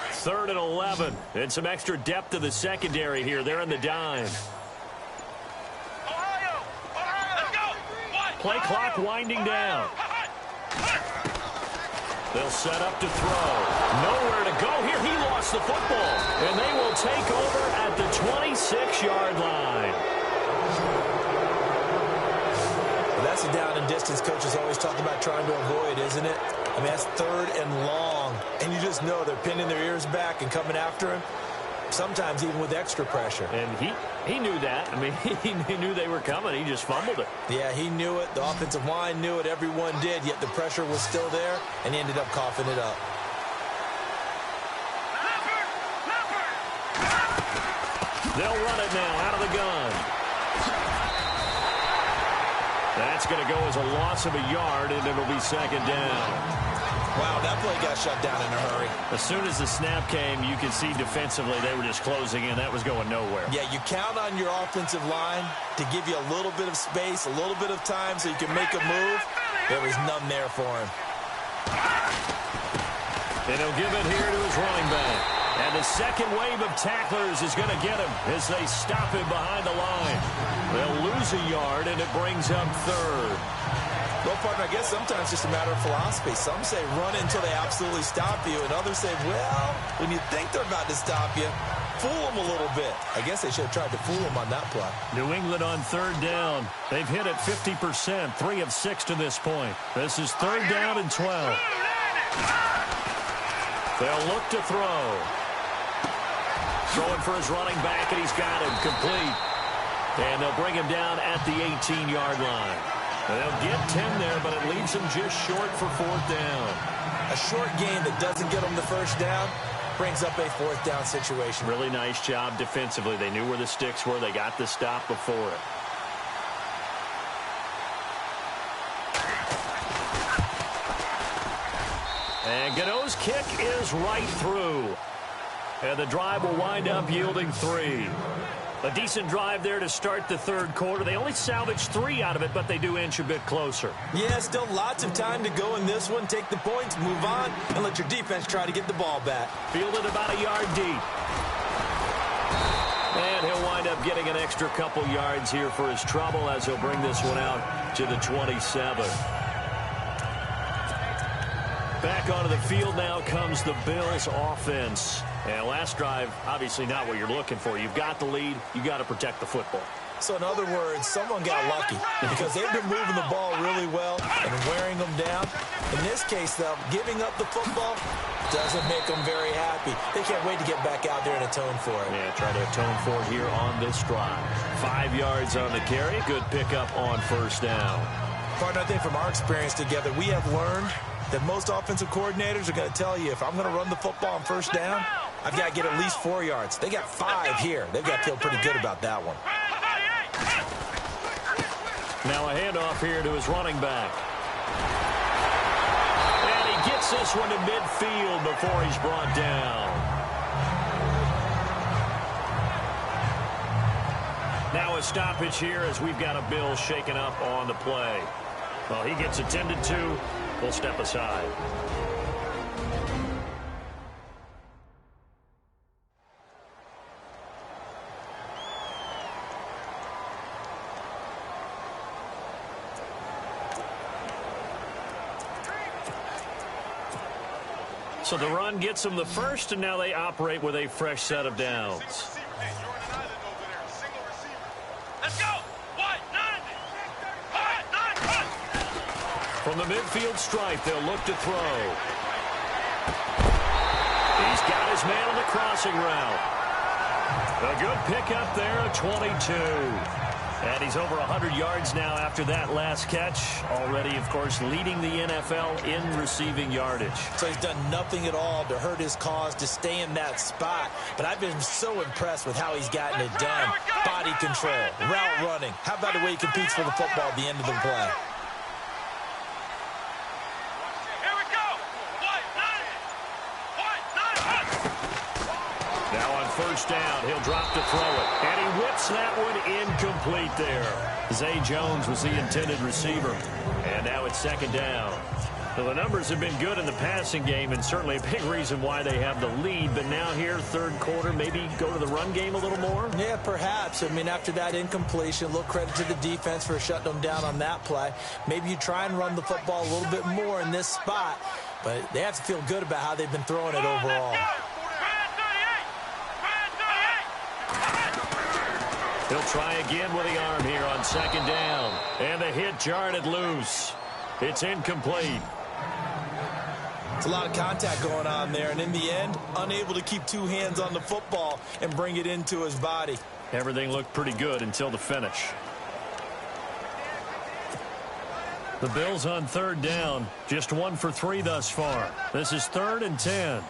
3rd and 11. And some extra depth to the secondary here. They're in the dime. Play clock winding down. They'll set up to throw. Nowhere to go here. He lost the football. And they will take over at the 26-yard line. Well, that's a down and distance coaches always talk about trying to avoid, isn't it? I mean, that's 3rd and long. And you just know they're pinning their ears back and coming after him. Sometimes even with extra pressure. And he knew that. I mean, he knew they were coming. He just fumbled it. Yeah, he knew it. The offensive line knew it. Everyone did. Yet the pressure was still there, and he ended up coughing it up. They'll run it now out of the gun. That's going to go as a loss of a yard, and it'll be second down. Wow, that play got shut down in a hurry. As soon as the snap came, you could see defensively they were just closing in. That was going nowhere. Yeah, you count on your offensive line to give you a little bit of space, a little bit of time so you can make a move. There was none there for him. And he'll give it here to his running back. And the second wave of tacklers is going to get him as they stop him behind the line. They'll lose a yard, and it brings up 3rd. Well, partner, I guess sometimes it's just a matter of philosophy. Some say run until they absolutely stop you, and others say, well, when you think they're about to stop you, fool them a little bit. I guess they should have tried to fool them on that play. New England on 3rd down. They've hit it 50%, 3 of 6 to this point. This is 3rd down and 12. They'll look to throw. Throwing for his running back, and he's got him complete. And they'll bring him down at the 18-yard line. They'll get 10 there, but it leaves them just short for 4th down. A short game that doesn't get them the first down brings up a 4th down situation. Really nice job defensively. They knew where the sticks were. They got the stop before it. And Gano's kick is right through. And the drive will wind up yielding 3. A decent drive there to start the third quarter. They only salvaged 3 out of it, but they do inch a bit closer. Yeah, still lots of time to go in this one. Take the points, move on, and let your defense try to get the ball back. Fielded about a yard deep. And he'll wind up getting an extra couple yards here for his trouble as he'll bring this one out to the 27. Back onto the field now comes the Bills offense. And last drive, obviously not what you're looking for. You've got the lead. You've got to protect the football. So in other words, someone got lucky because they've been moving the ball really well and wearing them down. In this case, though, giving up the football doesn't make them very happy. They can't wait to get back out there and atone for it. Yeah, try to atone for it here on this drive. 5 yards on the carry. Good pickup on first down. Partner, I think from our experience together, we have learned that most offensive coordinators are going to tell you, if I'm going to run the football on first down, I've got to get at least 4 yards. They got 5 here. They've got to feel pretty good about that one. Now a handoff here to his running back. And he gets this one to midfield before he's brought down. Now a stoppage here as we've got a Bill shaken up on the play. Well, he gets attended to. We'll step aside. So the run gets them the first, and now they operate with a fresh set of downs. Let's go! From the midfield stripe, they'll look to throw. He's got his man on the crossing route. A good pickup there at 22. And he's over 100 yards now after that last catch. Already, of course, leading the NFL in receiving yardage. So he's done nothing at all to hurt his cause, to stay in that spot. But I've been so impressed with how he's gotten it done. Body control, route running. How about the way he competes for the football at the end of the play? First down, he'll drop to throw it. And he whips that one incomplete there. Zay Jones was the intended receiver. And now it's second down. Well, the numbers have been good in the passing game, and certainly a big reason why they have the lead. But now here, third quarter, maybe go to the run game a little more? Yeah, perhaps. I mean, after that incompletion, a little credit to the defense for shutting them down on that play. Maybe you try and run the football a little bit more in this spot. But they have to feel good about how they've been throwing it overall. He'll try again with the arm here on second down. And the hit jarred it loose. It's incomplete. It's a lot of contact going on there. And in the end, unable to keep 2 hands on the football and bring it into his body. Everything looked pretty good until the finish. The Bills on third down. Just 1 for 3 thus far. This is 3rd and 10.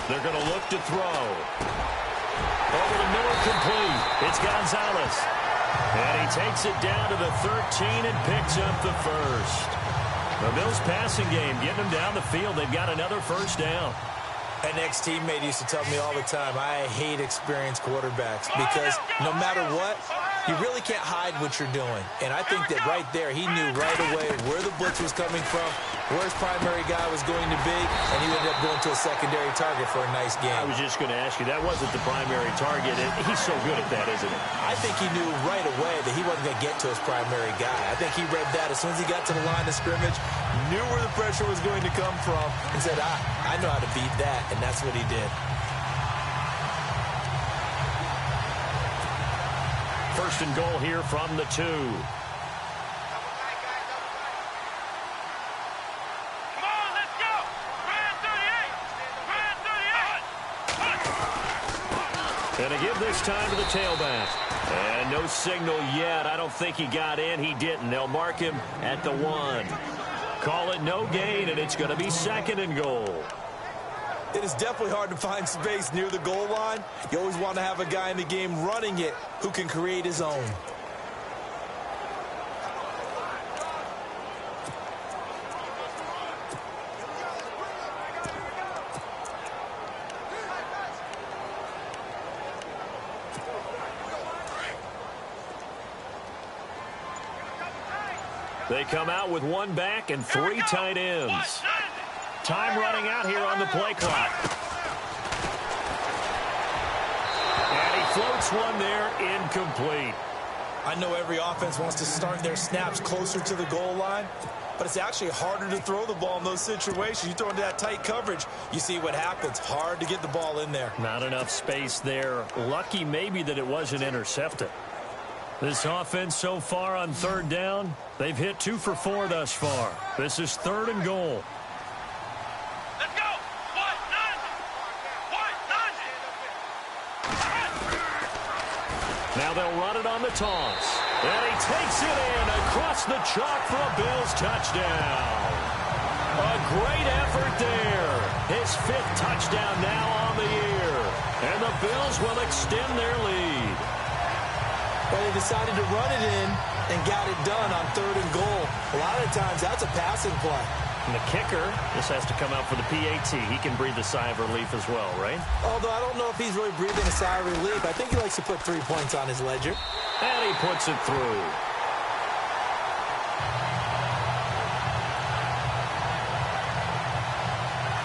They're going to look to throw. Over the middle, complete. It's Gonzalez. And he takes it down to the 13 and picks up the first. The Bills passing game, getting them down the field. They've got another first down. An ex-teammate used to tell me all the time, I hate experienced quarterbacks because no matter what, you really can't hide what you're doing. And I think that right there, he knew right away where the blitz was coming from, where his primary guy was going to be, and he ended up going to a secondary target for a nice game. I was just going to ask you, that wasn't the primary target. He's so good at that, isn't he? I think he knew right away that he wasn't going to get to his primary guy. I think he read that as soon as he got to the line of scrimmage, knew where the pressure was going to come from, and said, I know how to beat that, and that's what he did. First and goal here from the 2. And to give this time to the tailback. And no signal yet. I don't think he got in. He didn't. They'll mark him at the 1. Call it no gain, and it's going to be 2nd and goal. It is definitely hard to find space near the goal line. You always want to have a guy in the game running it who can create his own. They come out with one back and three tight ends. Time running out here on the play clock. And he floats one there, incomplete. I know every offense wants to start their snaps closer to the goal line, but it's actually harder to throw the ball in those situations. You throw into that tight coverage, you see what happens. Hard to get the ball in there. Not enough space there. Lucky maybe that it wasn't intercepted. This offense so far on third down, they've hit 2 for 4 thus far. This is 3rd and goal. Let's go. What? None. Now they'll run it on the toss. And he takes it in across the chalk for a Bills touchdown. A great effort there. His 5th touchdown now on the year. And the Bills will extend their lead. Well, they decided to run it in and got it done on 3rd and goal. A lot of times, that's a passing play. And the kicker, this has to come out for the PAT. He can breathe a sigh of relief as well, right? Although I don't know if he's really breathing a sigh of relief. I think he likes to put 3 points on his ledger. And he puts it through.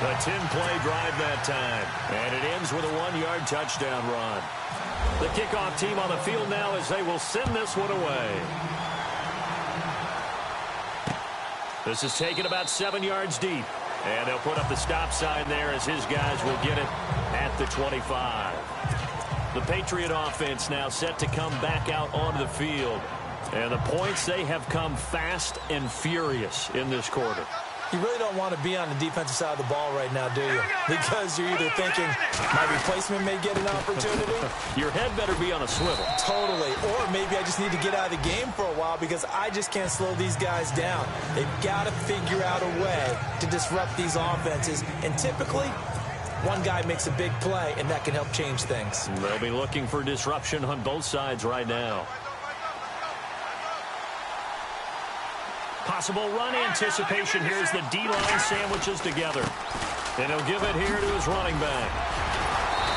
A 10-play drive that time. And it ends with a 1-yard touchdown run. The kickoff team on the field now as they will send this one away. This is taken about 7 yards deep. And they'll put up the stop sign there as his guys will get it at the 25. The Patriot offense now set to come back out onto the field. And the points, they have come fast and furious in this quarter. You really don't want to be on the defensive side of the ball right now, do you? Because you're either thinking, my replacement may get an opportunity. Your head better be on a swivel. Totally. Or maybe I just need to get out of the game for a while because I just can't slow these guys down. They've got to figure out a way to disrupt these offenses. And typically, one guy makes a big play, and that can help change things. They'll be looking for disruption on both sides right now. Possible run anticipation. Here's the D-line sandwiches together. And he'll give it here to his running back.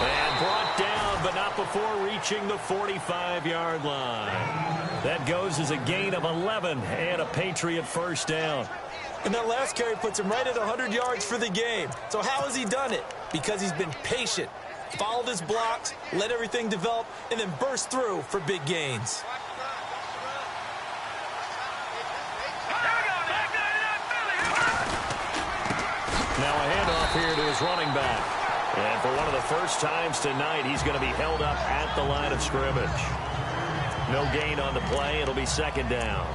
And brought down, but not before reaching the 45-yard line. That goes as a gain of 11 and a Patriot first down. And that last carry puts him right at 100 yards for the game. So how has he done it? Because he's been patient, followed his blocks, let everything develop, and then burst through for big gains. Now a handoff here to his running back. And for one of the first times tonight, he's going to be held up at the line of scrimmage. No gain on the play. It'll be 2nd down.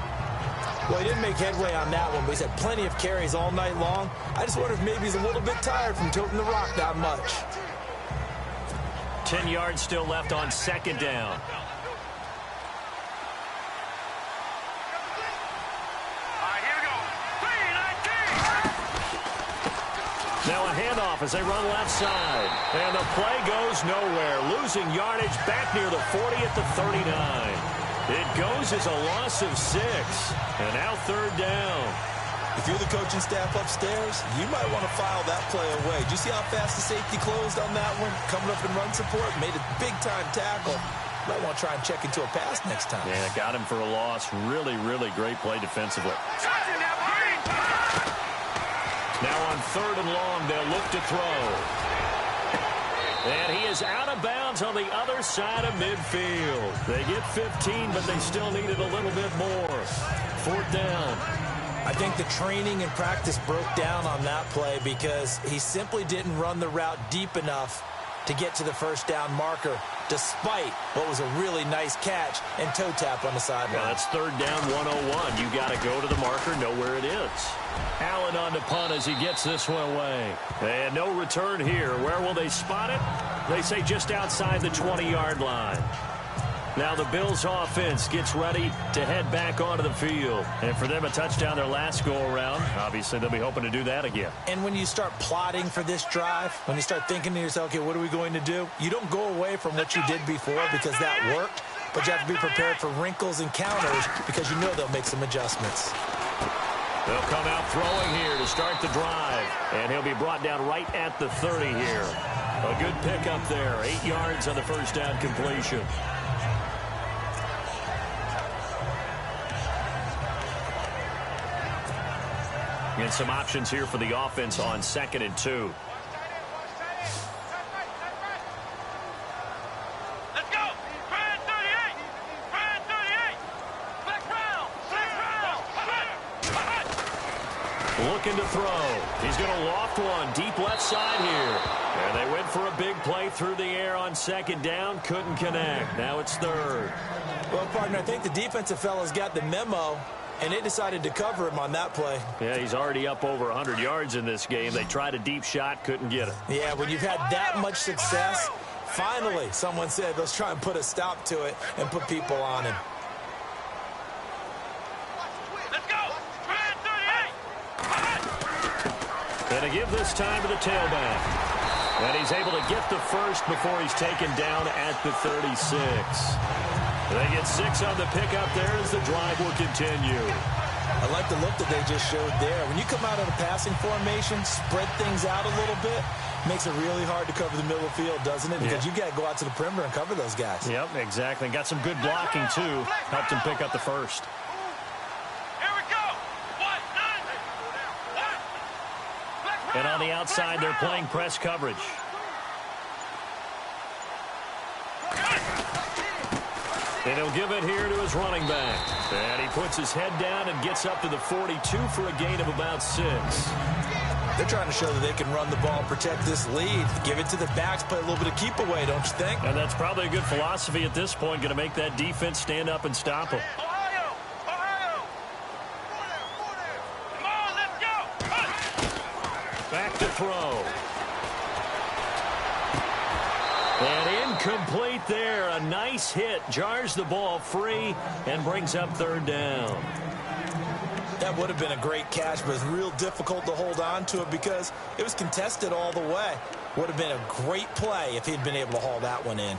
Well, he didn't make headway on that one, but he's had plenty of carries all night long. I just wonder if maybe he's a little bit tired from toting the rock that much. 10 yards still left on 2nd down. Now a handoff as they run left side. And the play goes nowhere. Losing yardage back near the 40 at the 39. It goes as a loss of 6. And now 3rd down. If you're the coaching staff upstairs, you might want to file that play away. Do you see how fast the safety closed on that one? Coming up in run support, made a big-time tackle. Might want to try and check into a pass next time. Yeah, got him for a loss. Really, really great play defensively. Now on 3rd and long, they'll look to throw. And he is out of bounds on the other side of midfield. They get 15, but they still needed a little bit more. 4th down. I think the training and practice broke down on that play because he simply didn't run the route deep enough to get to the first down marker, despite what was a really nice catch and toe tap on the sideline. Well, that's 3rd down 101. You got to go to the marker, know where it is. Allen on the punt as he gets this one away. And no return here. Where will they spot it? They say just outside the 20-yard line. Now the Bills offense gets ready to head back onto the field. And for them, a touchdown their last go-around. Obviously, they'll be hoping to do that again. And when you start plotting for this drive, when you start thinking to yourself, okay, what are we going to do? You don't go away from what you did before because that worked. But you have to be prepared for wrinkles and counters because you know they'll make some adjustments. They'll come out throwing here to start the drive. And he'll be brought down right at the 30 here. A good pickup there. 8 yards on the first down completion. And some options here for the offense on 2nd and 2. Let's go. Brand 38. Brand 38. Flex round. Flex round. Looking to throw. He's going to loft one deep left side here. And they went for a big play through the air on 2nd down. Couldn't connect. Now it's 3rd. Well, partner, I think the defensive fellas got the memo, and they decided to cover him on that play. Yeah, he's already up over 100 yards in this game. They tried a deep shot, couldn't get it. Yeah, when you've had that much success, finally someone said, let's try and put a stop to it and put people on him. Let's go. Brand 38. And to give this time to the tailback. And he's able to get the first before he's taken down at the 36. They get 6 on the pickup there as the drive will continue. I like the look that they just showed there. When you come out of a passing formation, spread things out a little bit, makes it really hard to cover the middle of the field, doesn't it? Because you got to go out to the perimeter and cover those guys. Yep, exactly. Got some good blocking, too. Helped him pick up the first. Here we go. 1-9. And on the outside, they're playing press coverage. And he'll give it here to his running back. And he puts his head down and gets up to the 42 for a gain of about 6. They're trying to show that they can run the ball, protect this lead. Give it to the backs, play a little bit of keep away, don't you think? And that's probably a good philosophy at this point, going to make that defense stand up and stop him. Ohio. Ohio. Come on, let's go. Back to throw. And incomplete there. A nice hit. Jars the ball free and brings up 3rd down. That would have been a great catch, but it's real difficult to hold on to it because it was contested all the way. Would have been a great play if he'd been able to haul that one in.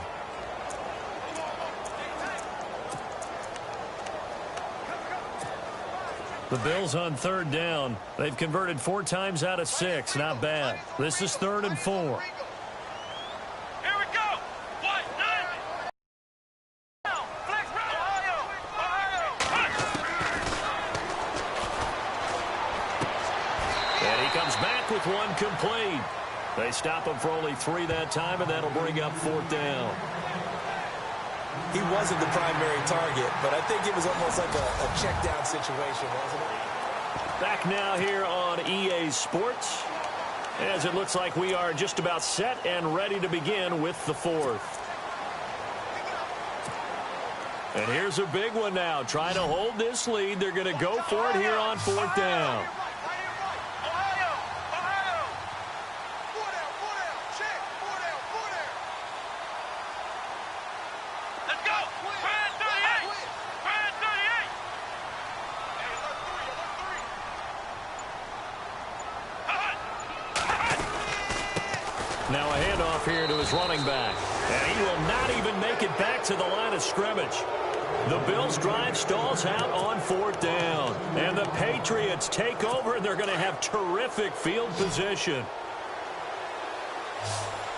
The Bills on 3rd down. They've converted 4 times out of 6. Not bad. This is 3rd and 4. With one complete. They stop him for only 3 that time, and that'll bring up 4th down. He wasn't the primary target, but I think it was almost like a check down situation, wasn't it? Back now here on EA Sports, as it looks like we are just about set and ready to begin with the 4th. And here's a big one now. Trying to hold this lead. They're going to go for it here on 4th down. Now a handoff here to his running back. And he will not even make it back to the line of scrimmage. The Bills' drive stalls out on 4th down. And the Patriots take over, and they're going to have terrific field position.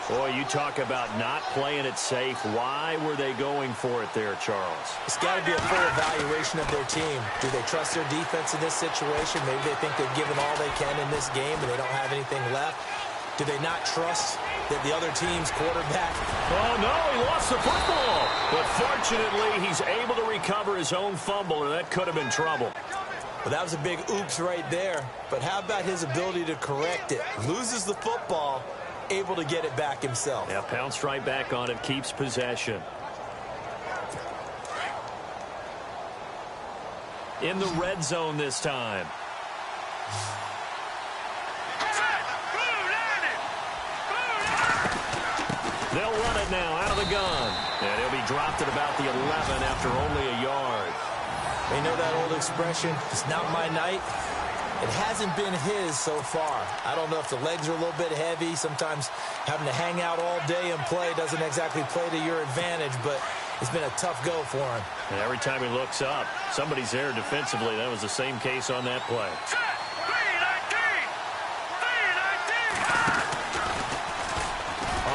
Boy, you talk about not playing it safe. Why were they going for it there, Charles? It's got to be a full evaluation of their team. Do they trust their defense in this situation? Maybe they think they've given all they can in this game and they don't have anything left. Do they not trust that the other team's quarterback? Oh, no, he lost the football. But fortunately, he's able to recover his own fumble, or that could have been trouble. Well, that was a big oops right there. But how about his ability to correct it? Loses the football, able to get it back himself. Yeah, pounced right back on it, keeps possession. In the red zone this time. They'll run it now out of the gun. And he'll be dropped at about the 11 after only a yard. You know that old expression, it's not my night? It hasn't been his so far. I don't know if the legs are a little bit heavy. Sometimes having to hang out all day and play doesn't exactly play to your advantage, but it's been a tough go for him. And every time he looks up, somebody's there defensively. That was the same case on that play.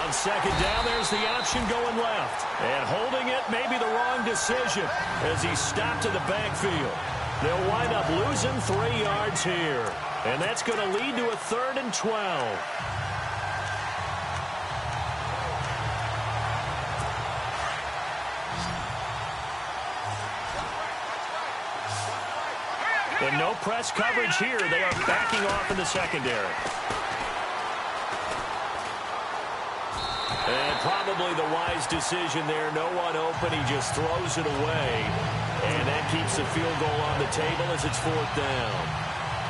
On 2nd down, there's the option going left. And holding it may be the wrong decision as he's stopped in the backfield. They'll wind up losing 3 yards here. And that's going to lead to a 3rd and 12. And no press coverage here. They are backing off in the secondary. And probably the wise decision there. No one open. He just throws it away. And that keeps the field goal on the table as it's 4th down.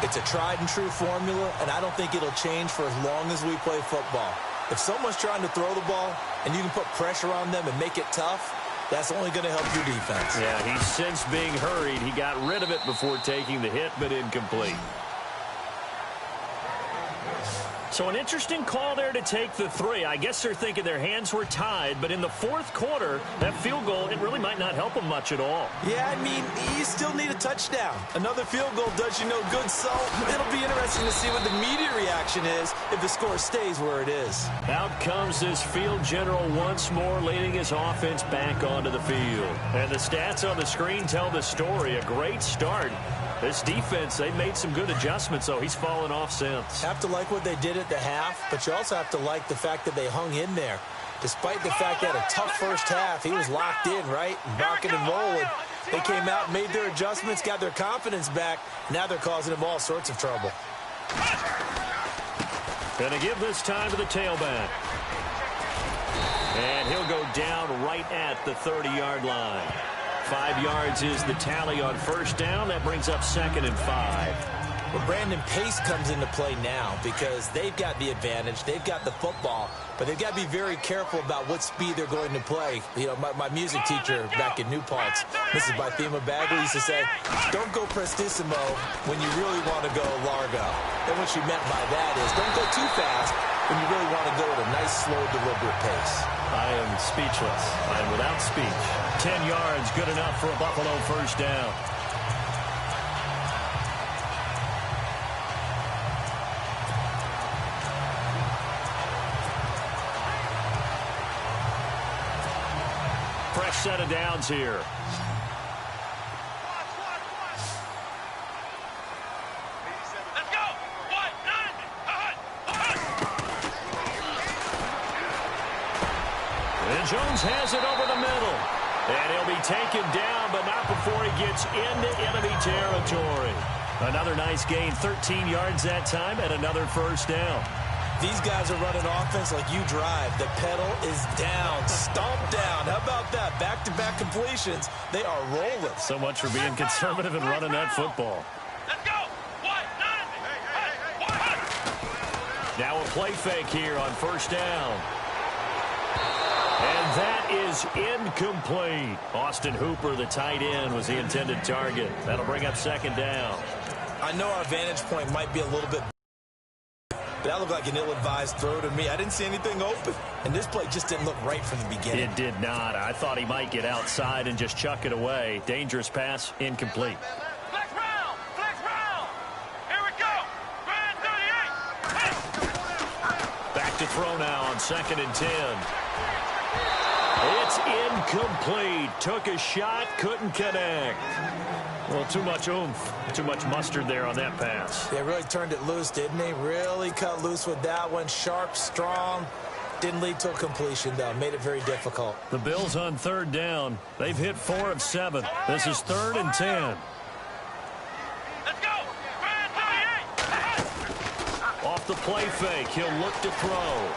It's a tried and true formula, and I don't think it'll change for as long as we play football. If someone's trying to throw the ball and you can put pressure on them and make it tough, that's only going to help your defense. Yeah, he's since being hurried. He got rid of it before taking the hit, but incomplete. So an interesting call there to take the 3. I guess they're thinking their hands were tied, but in the 4th quarter, that field goal, it really might not help them much at all. Yeah, I mean, you still need a touchdown. Another field goal does you no good, so it'll be interesting to see what the media reaction is if the score stays where it is. Out comes this field general once more, leading his offense back onto the field. And the stats on the screen tell the story. A great start. This defense, they made some good adjustments, though. He's fallen off since. Have to like what they did at the half, but you also have to like the fact that they hung in there. Despite the fact they had a tough first half, he was locked in, right? Rocking and rolling. They came out, made their adjustments, got their confidence back. Now they're causing him all sorts of trouble. Gonna give this time to the tailback. And he'll go down right at the 30-yard line. 5 yards is the tally on 1st down. That brings up 2nd and 5. Well, Brandon, pace comes into play now because they've got the advantage. They've got the football, but they've got to be very careful about what speed they're going to play. You know, my music teacher back in New Paltz, Mrs. Bythema Bagley, used to say, don't go prestissimo when you really want to go largo. And what she meant by that is don't go too fast when you really want to go at a nice, slow, deliberate pace. I am speechless. I am without speech. 10 yards, good enough for a Buffalo 1st down. Fresh set of downs here. Let's go! And Jones has it over the middle. And he'll be taken down, but not before he gets into enemy territory. Another nice gain, 13 yards that time, and another 1st down. These guys are running offense like you drive. The pedal is down, stomp down. How about that? Back-to-back completions. They are rolling. So much for being conservative and running that football. Let's go! Now a play fake here on 1st down. And that is incomplete. Austin Hooper, the tight end, was the intended target. That'll bring up 2nd down. I know our vantage point might be a little bit, but that looked like an ill-advised throw to me. I didn't see anything open, and this play just didn't look right from the beginning. It did not. I thought he might get outside and just chuck it away. Dangerous pass, incomplete. Flex round! Flex round! Here we go! Brand 38! Back to throw now on 2nd and 10. It's incomplete. Took a shot, couldn't connect. Well, too much oomph, too much mustard there on that pass. They really turned it loose, didn't they? Really cut loose with that one. Sharp, strong. Didn't lead to a completion, though. Made it very difficult. The Bills on 3rd down. They've hit 4 of 7. This is 3rd and 10. Let's go! Brand 38! Off the play fake, he'll look to throw.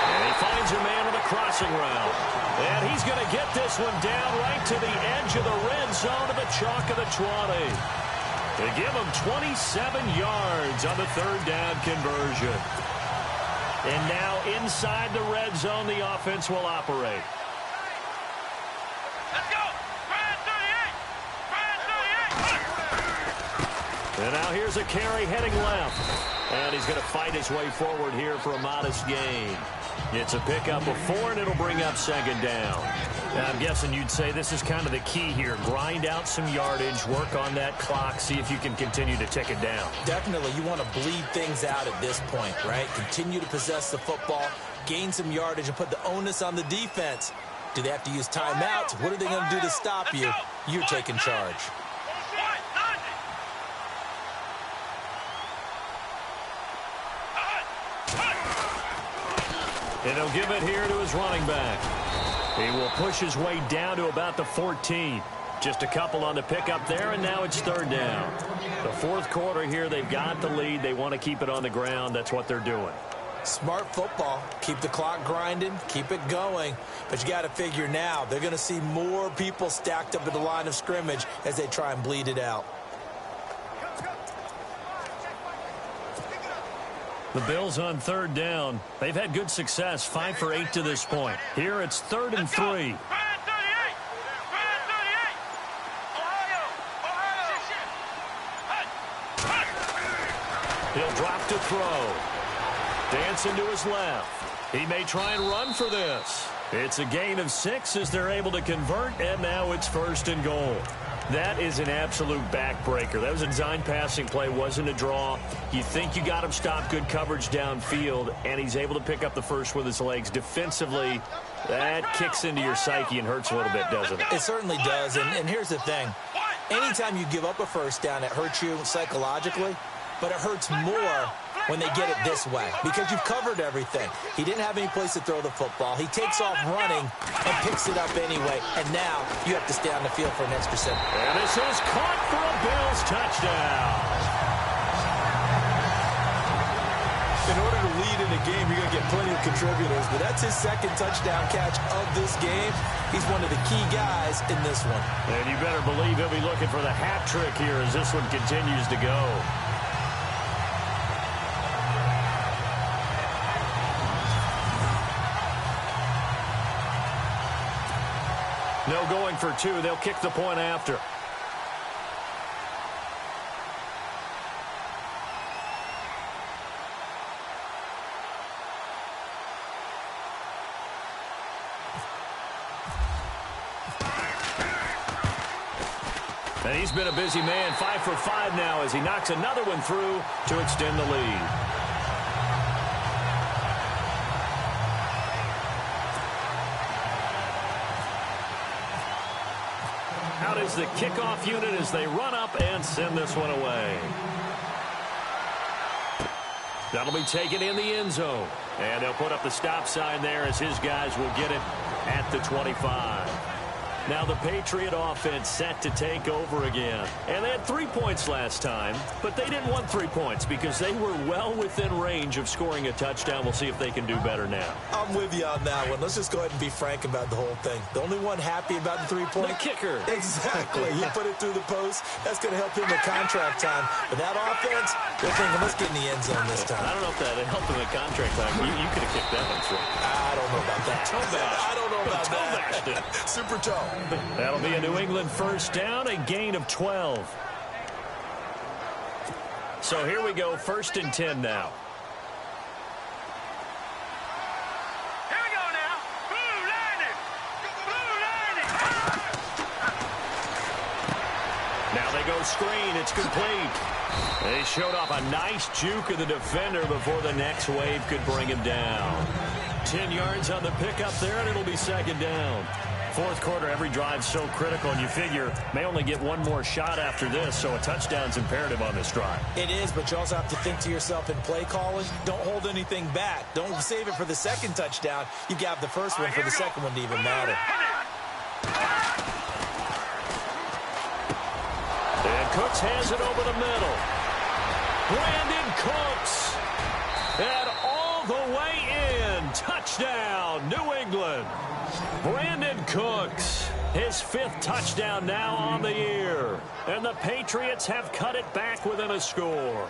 And he finds a man on the crossing route. And he's going to get this one down right to the edge of the red zone to the chalk of the 20. To give him 27 yards on the 3rd down conversion. And now inside the red zone, the offense will operate. Let's go! Brand 38! Brand 38! And now here's a carry heading left. And he's going to fight his way forward here for a modest gain. It's a pickup of 4, and it'll bring up 2nd down. Now, I'm guessing you'd say this is kind of the key here. Grind out some yardage, work on that clock, see if you can continue to tick it down. Definitely. You want to bleed things out at this point, right? Continue to possess the football, gain some yardage, and put the onus on the defense. Do they have to use timeouts? What are they going to do to stop you? You're taking charge. And he'll give it here to his running back. He will push his way down to about the 14. Just a couple on the pickup there, and now it's third down. The fourth quarter here, they've got the lead. They want to keep it on the ground. That's what they're doing. Smart football. Keep the clock grinding. Keep it going. But you got to figure now, they're going to see more people stacked up at the line of scrimmage as they try and bleed it out. The Bills on third down. They've had good success, 5 for 8 to this point. Here it's 3rd and 3. He'll drop to throw. Dancing to his left. He may try and run for this. It's a gain of 6 as they're able to convert, and now it's 1st and goal. That is an absolute backbreaker. That was a design passing play, wasn't a draw. You think you got him stopped, good coverage downfield, and he's able to pick up the first with his legs. Defensively, that kicks into your psyche and hurts a little bit, doesn't it? It certainly does, and here's the thing. Anytime you give up a first down, it hurts you psychologically, but it hurts more when they get it this way because you've covered everything. He didn't have any place to throw the football. He takes off running and picks it up anyway, and now you have to stay on the field for an extra second. And this is caught for a Bills touchdown. In order to lead in a game, you're going to get plenty of contributors, but that's his second touchdown catch of this game. He's one of the key guys in this one. And you better believe he'll be looking for the hat trick here as this one continues to go. No going for 2. They'll kick the point after. And he's been a busy man, 5 for 5 now as he knocks another one through to extend the lead. Out is the kickoff unit as they run up and send this one away. That'll be taken in the end zone. And they'll put up the stop sign there as his guys will get it at the 25. Now the Patriot offense set to take over again. And they had 3 points last time, but they didn't want 3 points because they were well within range of scoring a touchdown. We'll see if they can do better now. I'm with you on that one. Let's just go ahead and be frank about the whole thing. The only one happy about the 3-point? The kicker. Exactly. You put it through the post. That's going to help him in contract time. But that offense, they're thinking, let's get in the end zone this time. I don't know if that helped him in contract time. You could have kicked that one through. I don't know about that. I don't know about that. Super toe. That'll be a New England first down, a gain of 12. So here we go, 1st and 10 now. Here we go now. Blue lining. Blue lining. Now they go screen. It's complete. They showed off a nice juke of the defender before the next wave could bring him down. 10 yards on the pickup there, and it'll be 2nd down. Fourth quarter, every drive so critical, and you figure may only get one more shot after this, so a touchdown's imperative on this drive. It is, but you also have to think to yourself in play calling, don't hold anything back. Don't save it for the second touchdown. You got the first one for the second one to even matter. And Cooks has it over the middle. Brandon Cooks. And all the way in. Touchdown, New England. Brandon Cooks, his 5th touchdown now on the year. And the Patriots have cut it back within a score.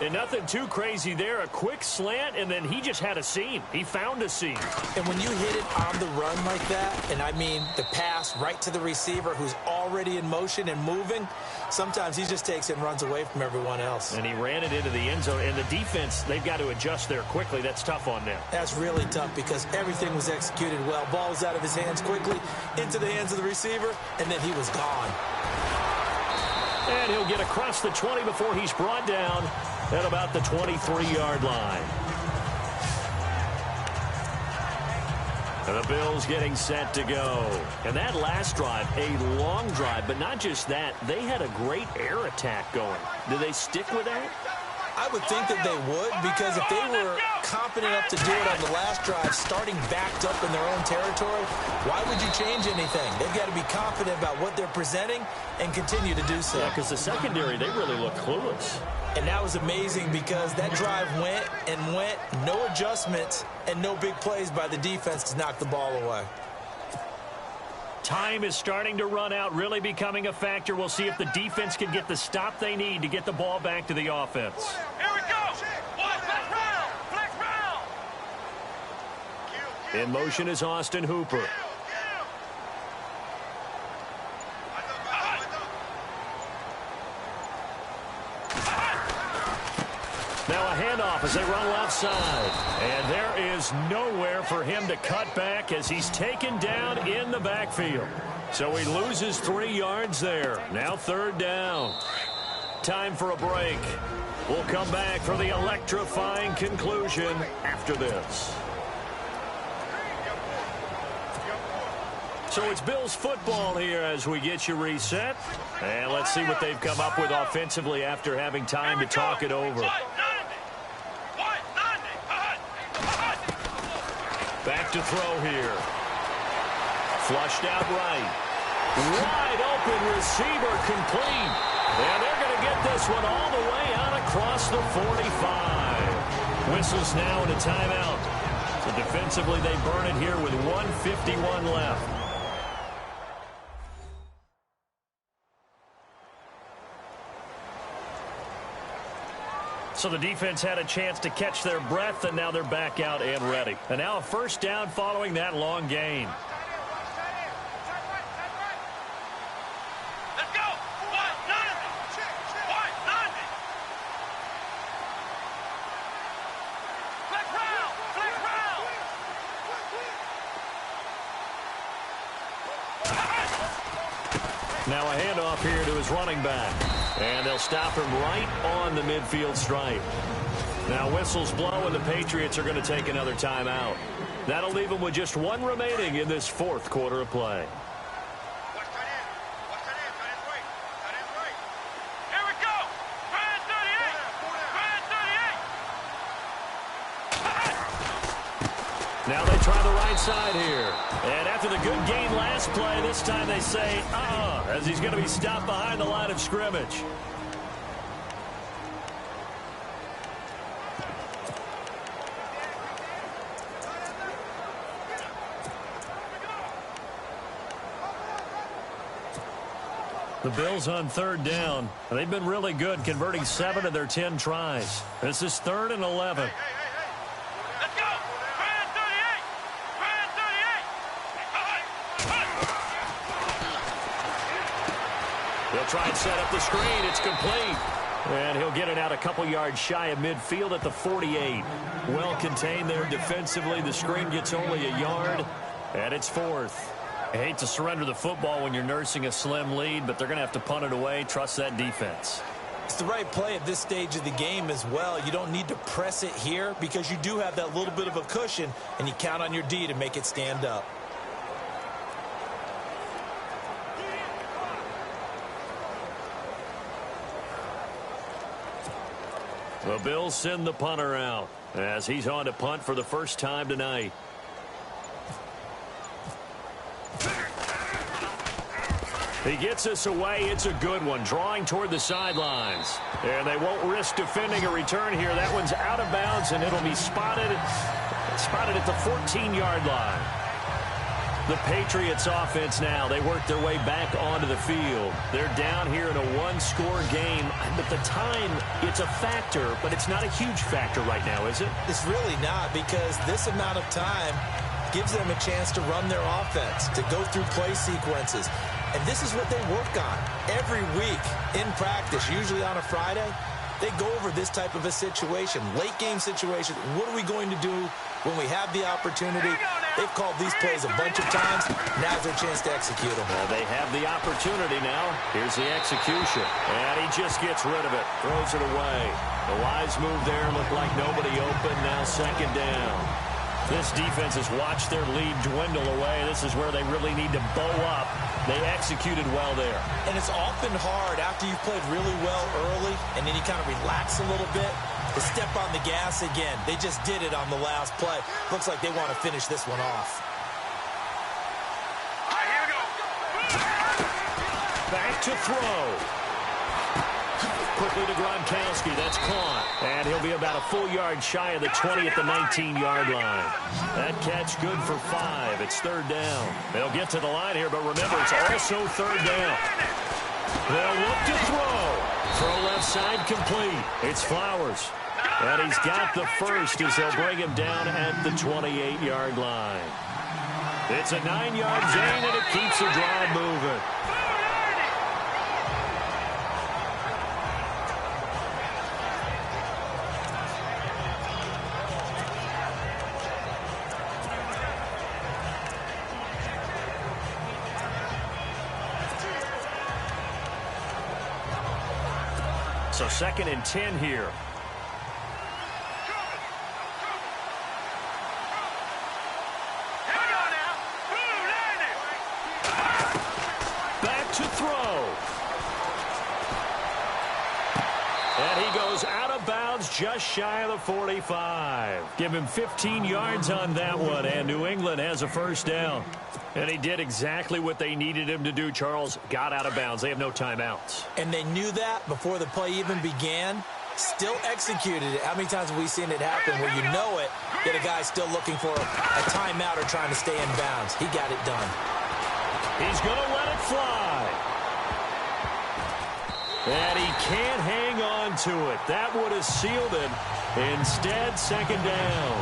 And nothing too crazy there. A quick slant, and then he just had a seam. He found a seam. And when you hit it on the run like that, and I mean the pass right to the receiver who's already in motion and moving, sometimes he just takes it and runs away from everyone else. And he ran it into the end zone. And the defense, they've got to adjust there quickly. That's tough on them. That's really tough because everything was executed well. Ball was out of his hands quickly, into the hands of the receiver, and then he was gone. And he'll get across the 20 before he's brought down at about the 23-yard line. And the Bills getting set to go. And that last drive, a long drive, but not just that. They had a great air attack going. Do they stick with that? I would think that they would, because if they were confident enough to do it on the last drive, starting backed up in their own territory, why would you change anything? They've got to be confident about what they're presenting and continue to do so. Yeah, because the secondary, they really look clueless. And that was amazing because that drive went and went, no adjustments, and no big plays by the defense to knock the ball away. Time is starting to run out, really becoming a factor. We'll see if the defense can get the stop they need to get the ball back to the offense. Here we go. Flex round. Flex round. In motion is Austin Hooper. Now a handoff as they run left side. And there is nowhere for him to cut back as he's taken down in the backfield. So he loses 3 yards there. Now 3rd down. Time for a break. We'll come back for the electrifying conclusion after this. So it's Bills football here as we get you reset. And let's see what they've come up with offensively after having time to talk it over. Back to throw here. Flushed out right. Wide open receiver complete. And they're going to get this one all the way out across the 45. Whistles now and a timeout. So defensively they burn it here with 1:51 left. So the defense had a chance to catch their breath, and now they're back out and ready. And now a 1st down following that long gain. Let's go. Flex round. Flex round. Now a handoff here to his running back. And they'll stop him right on the midfield stripe. Now whistles blow, and the Patriots are going to take another timeout. That'll leave them with just 1 remaining in this 4th quarter of play. Here we go. Brand 38. Brand 38. Now they try the right side here. And after the good gain last play, this time they say, as he's going to be stopped behind the line of scrimmage. The Bills on 3rd down. They've been really good, converting 7 of their 10 tries. This is 3rd and 11. Let's go. Brand 38. Brand 38. They'll try and set up the screen. It's complete. And he'll get it out a couple yards shy of midfield at the 48. Well contained there defensively. The screen gets only a yard, and it's 4th. I hate to surrender the football when you're nursing a slim lead, but they're going to have to punt it away. Trust that defense. It's the right play at this stage of the game as well. You don't need to press it here because you do have that little bit of a cushion, and you count on your D to make it stand up. The Bills send the punter out as he's on to punt for the first time tonight. He gets us away. It's a good one. Drawing toward the sidelines. And they won't risk defending a return here. That one's out of bounds, and it'll be spotted at the 14-yard line. The Patriots offense now. They work their way back onto the field. They're down here in a 1-score game. But the time, it's a factor, but it's not a huge factor right now, is it? It's really not, because this amount of time gives them a chance to run their offense, to go through play sequences. And this is what they work on every week in practice, usually on a Friday. They go over this type of a situation, late game situation. What are we going to do when we have the opportunity? They've called these plays a bunch of times. Now's their chance to execute them. Well, they have the opportunity now. Here's the execution. And he just gets rid of it, throws it away. The wise move there, looked like nobody open. Now 2nd down. This defense has watched their lead dwindle away. This is where they really need to bow up. They executed well there. And it's often hard after you've played really well early and then you kind of relax a little bit to step on the gas again. They just did it on the last play. Looks like they want to finish this one off. All right, here we go. Back to throw. Quickly to Gronkowski. That's caught. And he'll be about a full yard shy of the 20 at the 19-yard line. That catch good for 5. It's third down. They'll get to the line here, but remember, it's also third down. They'll look to throw. Throw left side complete. It's Flowers. And he's got the first as they'll bring him down at the 28-yard line. It's a 9-yard gain, and it keeps the drive moving. So 2nd and 10 here. Back to throw. And he goes out of bounds just shy of the 45. Give him 15 yards on that one, and New England has a first down. And he did exactly what they needed him to do, Charles. Got out of bounds. They have no timeouts. And they knew that before the play even began. Still executed it. How many times have we seen it happen where you know it, yet a guy's still looking for a timeout or trying to stay in bounds? He got it done. He's going to let it fly. And he can't hang on to it. That would have sealed it. Instead, 2nd down.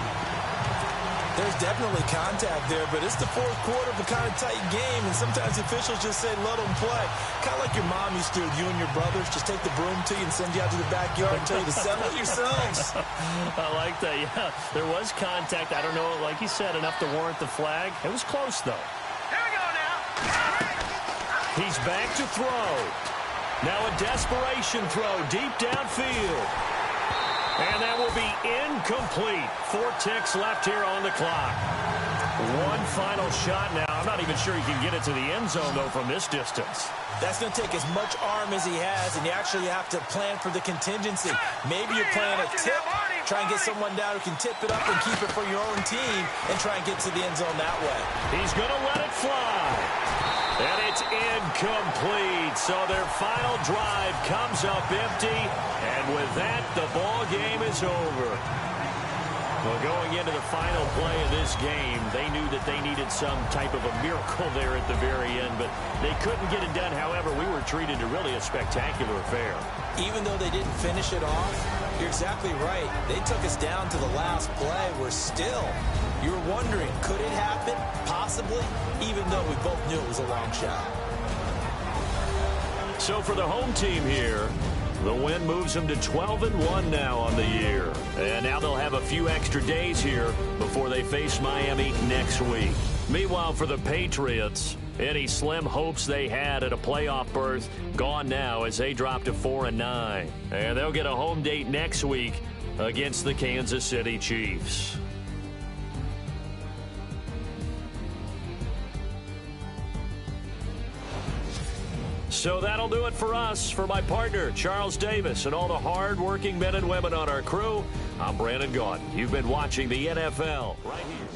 There's definitely contact there, but it's the fourth quarter of a kind of tight game, and sometimes officials just say, let them play. Kind of like your mom used to with you and your brothers. Just take the broom to you and send you out to the backyard and tell you to settle it yourselves. I like that, yeah. There was contact. I don't know, like you said, enough to warrant the flag. It was close, though. Here we go now. He's back to throw. Now a desperation throw deep downfield. And that will be incomplete. 4 ticks left here on the clock. One final shot now. I'm not even sure he can get it to the end zone, though, from this distance. That's going to take as much arm as he has, and you actually have to plan for the contingency. Maybe you're playing a tip, try and get someone down who can tip it up and keep it for your own team, and try and get to the end zone that way. He's going to let it fly. And it's incomplete. So their final drive comes up empty. And with that, the ball game is over. Well, going into the final play of this game, they knew that they needed some type of a miracle there at the very end, but they couldn't get it done. However, we were treated to really a spectacular affair. Even though they didn't finish it off, you're exactly right. They took us down to the last play. You were wondering, could it happen? Possibly, even though we both knew it was a long shot. So for the home team here, the win moves them to 12-1 now on the year. And now they'll have a few extra days here before they face Miami next week. Meanwhile, for the Patriots, any slim hopes they had at a playoff berth gone now as they drop to 4-9. And they'll get a home date next week against the Kansas City Chiefs. So that'll do it for us. For my partner, Charles Davis, and all the hard-working men and women on our crew, I'm Brandon Gaudin. You've been watching the NFL right here.